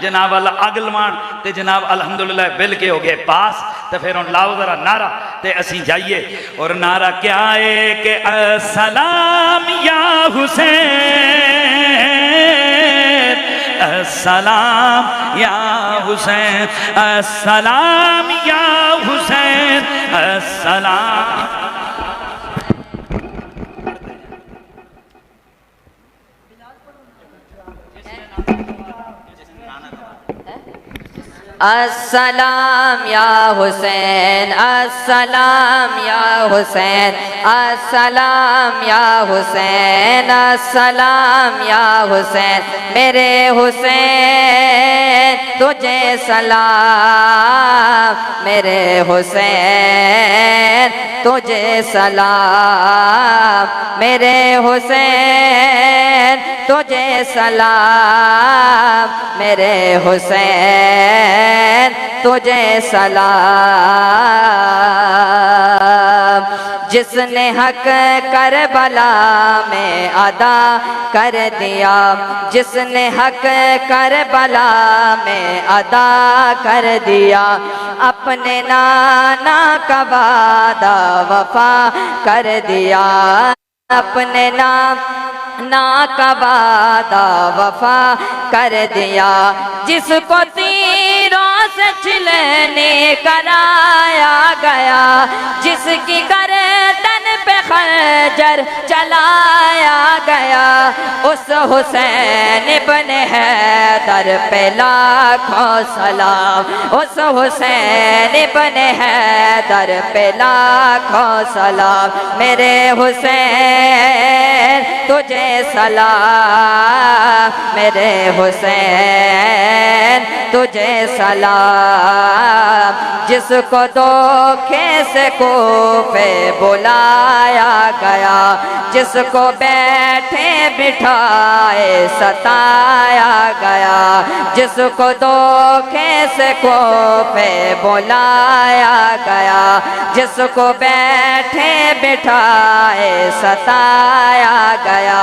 जनाब वाला अग लवान ते जनाब अल्हम्दुलिल्लाह बिल के हो गए पास। तो फिर हम लाओ जरा नारा ते असी जाइए। और नारा क्या है कि अस्सलाम या हुसैन, अस्सलाम या हुसैन, अस्सलाम या हुसैन, अस्सलाम। अस्सलाम या हुसैन, अस्सलाम या हुसैन, अस्सलाम या हुसैन, अस्सलाम या हुसैन, मेरे हुसैन तुझे सलाम, मेरे हुसैन तुझे सलाम, मेरे हुसैन तुझे सलाम, मेरे हुसैन तुझे सलाम। जिसने हक करबला में अदा कर दिया, जिसने हक करबला में अदा कर दिया, अपने नाना का वादा वफा कर दिया, अपने ना का वादा वफा कर दिया। जिसको तीरों से छिलने कराया गया, जिसकी गर्दन पे खंजर चलाया गया, उस हुसैन इब्न हैदर पे लाखों सलाम, उस हुसैन इब्न हैदर पे लाखों सलाम, मेरे हुसैन तुझे सलाम, मेरे हुसैन तुझे सलाम। जिसको धोखे से कोफे बुलाया गया, जिसको बैठे बिठाए सताया गया, जिसको धोखे से कोफे बुलाया गया, जिसको बैठे बिठाए सताया गया,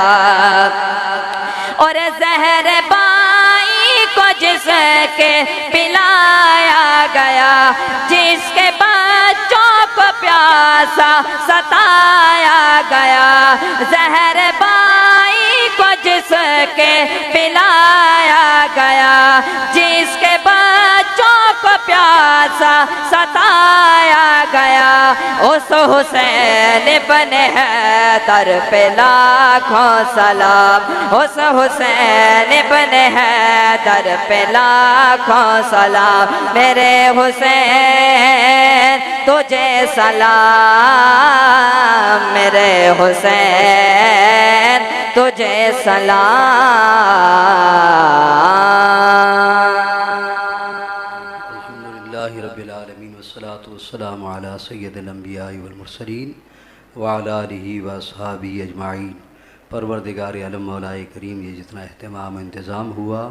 और जहर बाई को जिसके पिलाया गया, जिसके बच्चों को प्यासा सताया गया, जहर बाई को जिसके पिलाया गया, जिसके बच्चों को प्यासा सताया गया, उस हुसैन इब्न हैदर पे लाखों सलाम, उस हुसैन इब्न हैदर पे लाखों सलाम, मेरे हुसैन तुझे सलाम, मेरे हुसैन तुझे सलाम। अल्हम्दुलिल्लाहि रब्बिल आलमीन वस्सलातु वस्सलामु अला सय्यिदिल अंबियाइ वल मुरसलीन व अला आलिहि व अस्हाबिहि अजमाइन। परवरदिगार आलम मौलाए करीम, ये जितना अहतमाम इंतज़ाम हुआ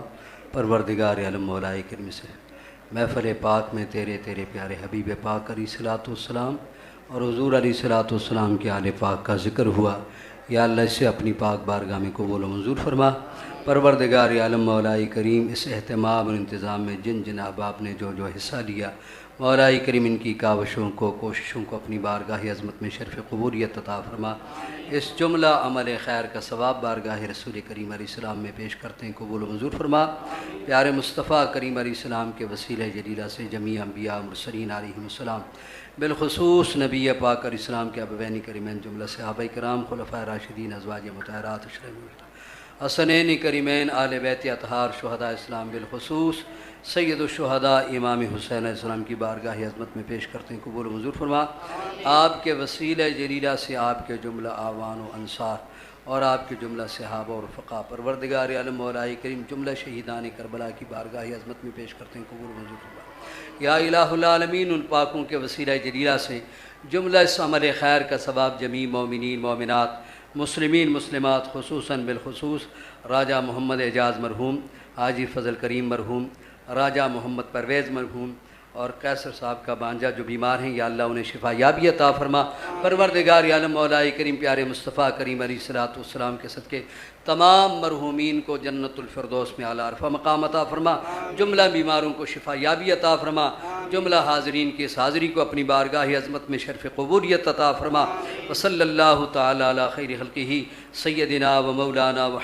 परवरदिगार आलम मौलाए करीम से महफ़िल पाक में तेरे प्यारे हबीब पाक अलैहिस्सलातु वस्सलाम और हुज़ूर अलैहिस्सलातु वस्सलाम के आले पाक का ज़िक्र हुआ। या अल्लाह इससे अपनी पाक बारगाह में कबूल व मंजूर फरमा। परवरदिगार आलम मौलाए करीम, इस अहतमाम और इंतज़ाम में जिन जिन अहबाब ने जो जो हिस्सा लिया, मौलाए करीम इनकी काविशों को कोशिशों को अपनी बारगाह अज़मत में शर्फ़ क़बूलियत अता फरमा। इस जुमला अमल खैर का सवाब बारगाह रसूल करीम अलैहिस्सलाम में पेश करते हैं, कबूल मंजूर फरमा। प्यारे मुस्तफ़ा करीम अलैहिस्सलाम के वसीले जलीला से जमी अम्बिया मुरसलीन अलैहिमुस्सलाम, बिलखुसूस नबी पाक अलैहिस्सलाम के अबवैन करीमैन जुमला सहाबाए किराम, खुलफ़ाए राशिदीन, अज़वाज मुतहहरात, हसनैन करीमैन, आले बैत अतहार, शुहदा इस्लाम, बिलखुसूस सैयदुश्शुहदा इमाम हुसैन अलैहिस्सलाम की बारगाह अज़मत में पेश करते हैं, कबूल मंजूर फरमा। आपके वसीले जलीला से आपके जुमला आवान व अंसार और आपके जुमला सहाबा और फ़क़ा परवरदिगार आलम मौलाए करीम जुमला शहीदान करबला की बारगाह अज़मत में पेश करते हैं, कबूल मंजूर फरमा। या इलाहुल आलमीन, उन पाकों के वसीला जलीला से जुमला इस अमल खैर का सवाब जमी मोमिनीन मोमिनात मुस्लिमीन मुस्लिमात खुसूसन बिलखुसूस राजा मोहम्मद एजाज़ मरहूम, हाजी फ़ज़ल करीम मरहूम, राजा मोहम्मद परवेज़ मरहूम और कैसर साहब का बांजा जो बीमार हैं, या अल्लाह उन्हें शिफा याबी अता फरमा। परवरदिगार आलम मौलाए करीम प्यारे मुस्तफ़ा करीम अलैहिस्सलाम के सदक़े तमाम मरहूमीन को जन्नतुल फिरदौस में आला अरफ़ा मक़ाम अता फरमा। जुमला बीमारों को शिफा याबी अता फरमा। जुमला हाज़रीन की इस हाज़री को अपनी बारगाह अज़मत में शर्फ़ क़बूलियत अता फरमा। व सल्लल्लाहु तआला अला खैरि ख़ल्क़िही सय्यदिना व मौलाना व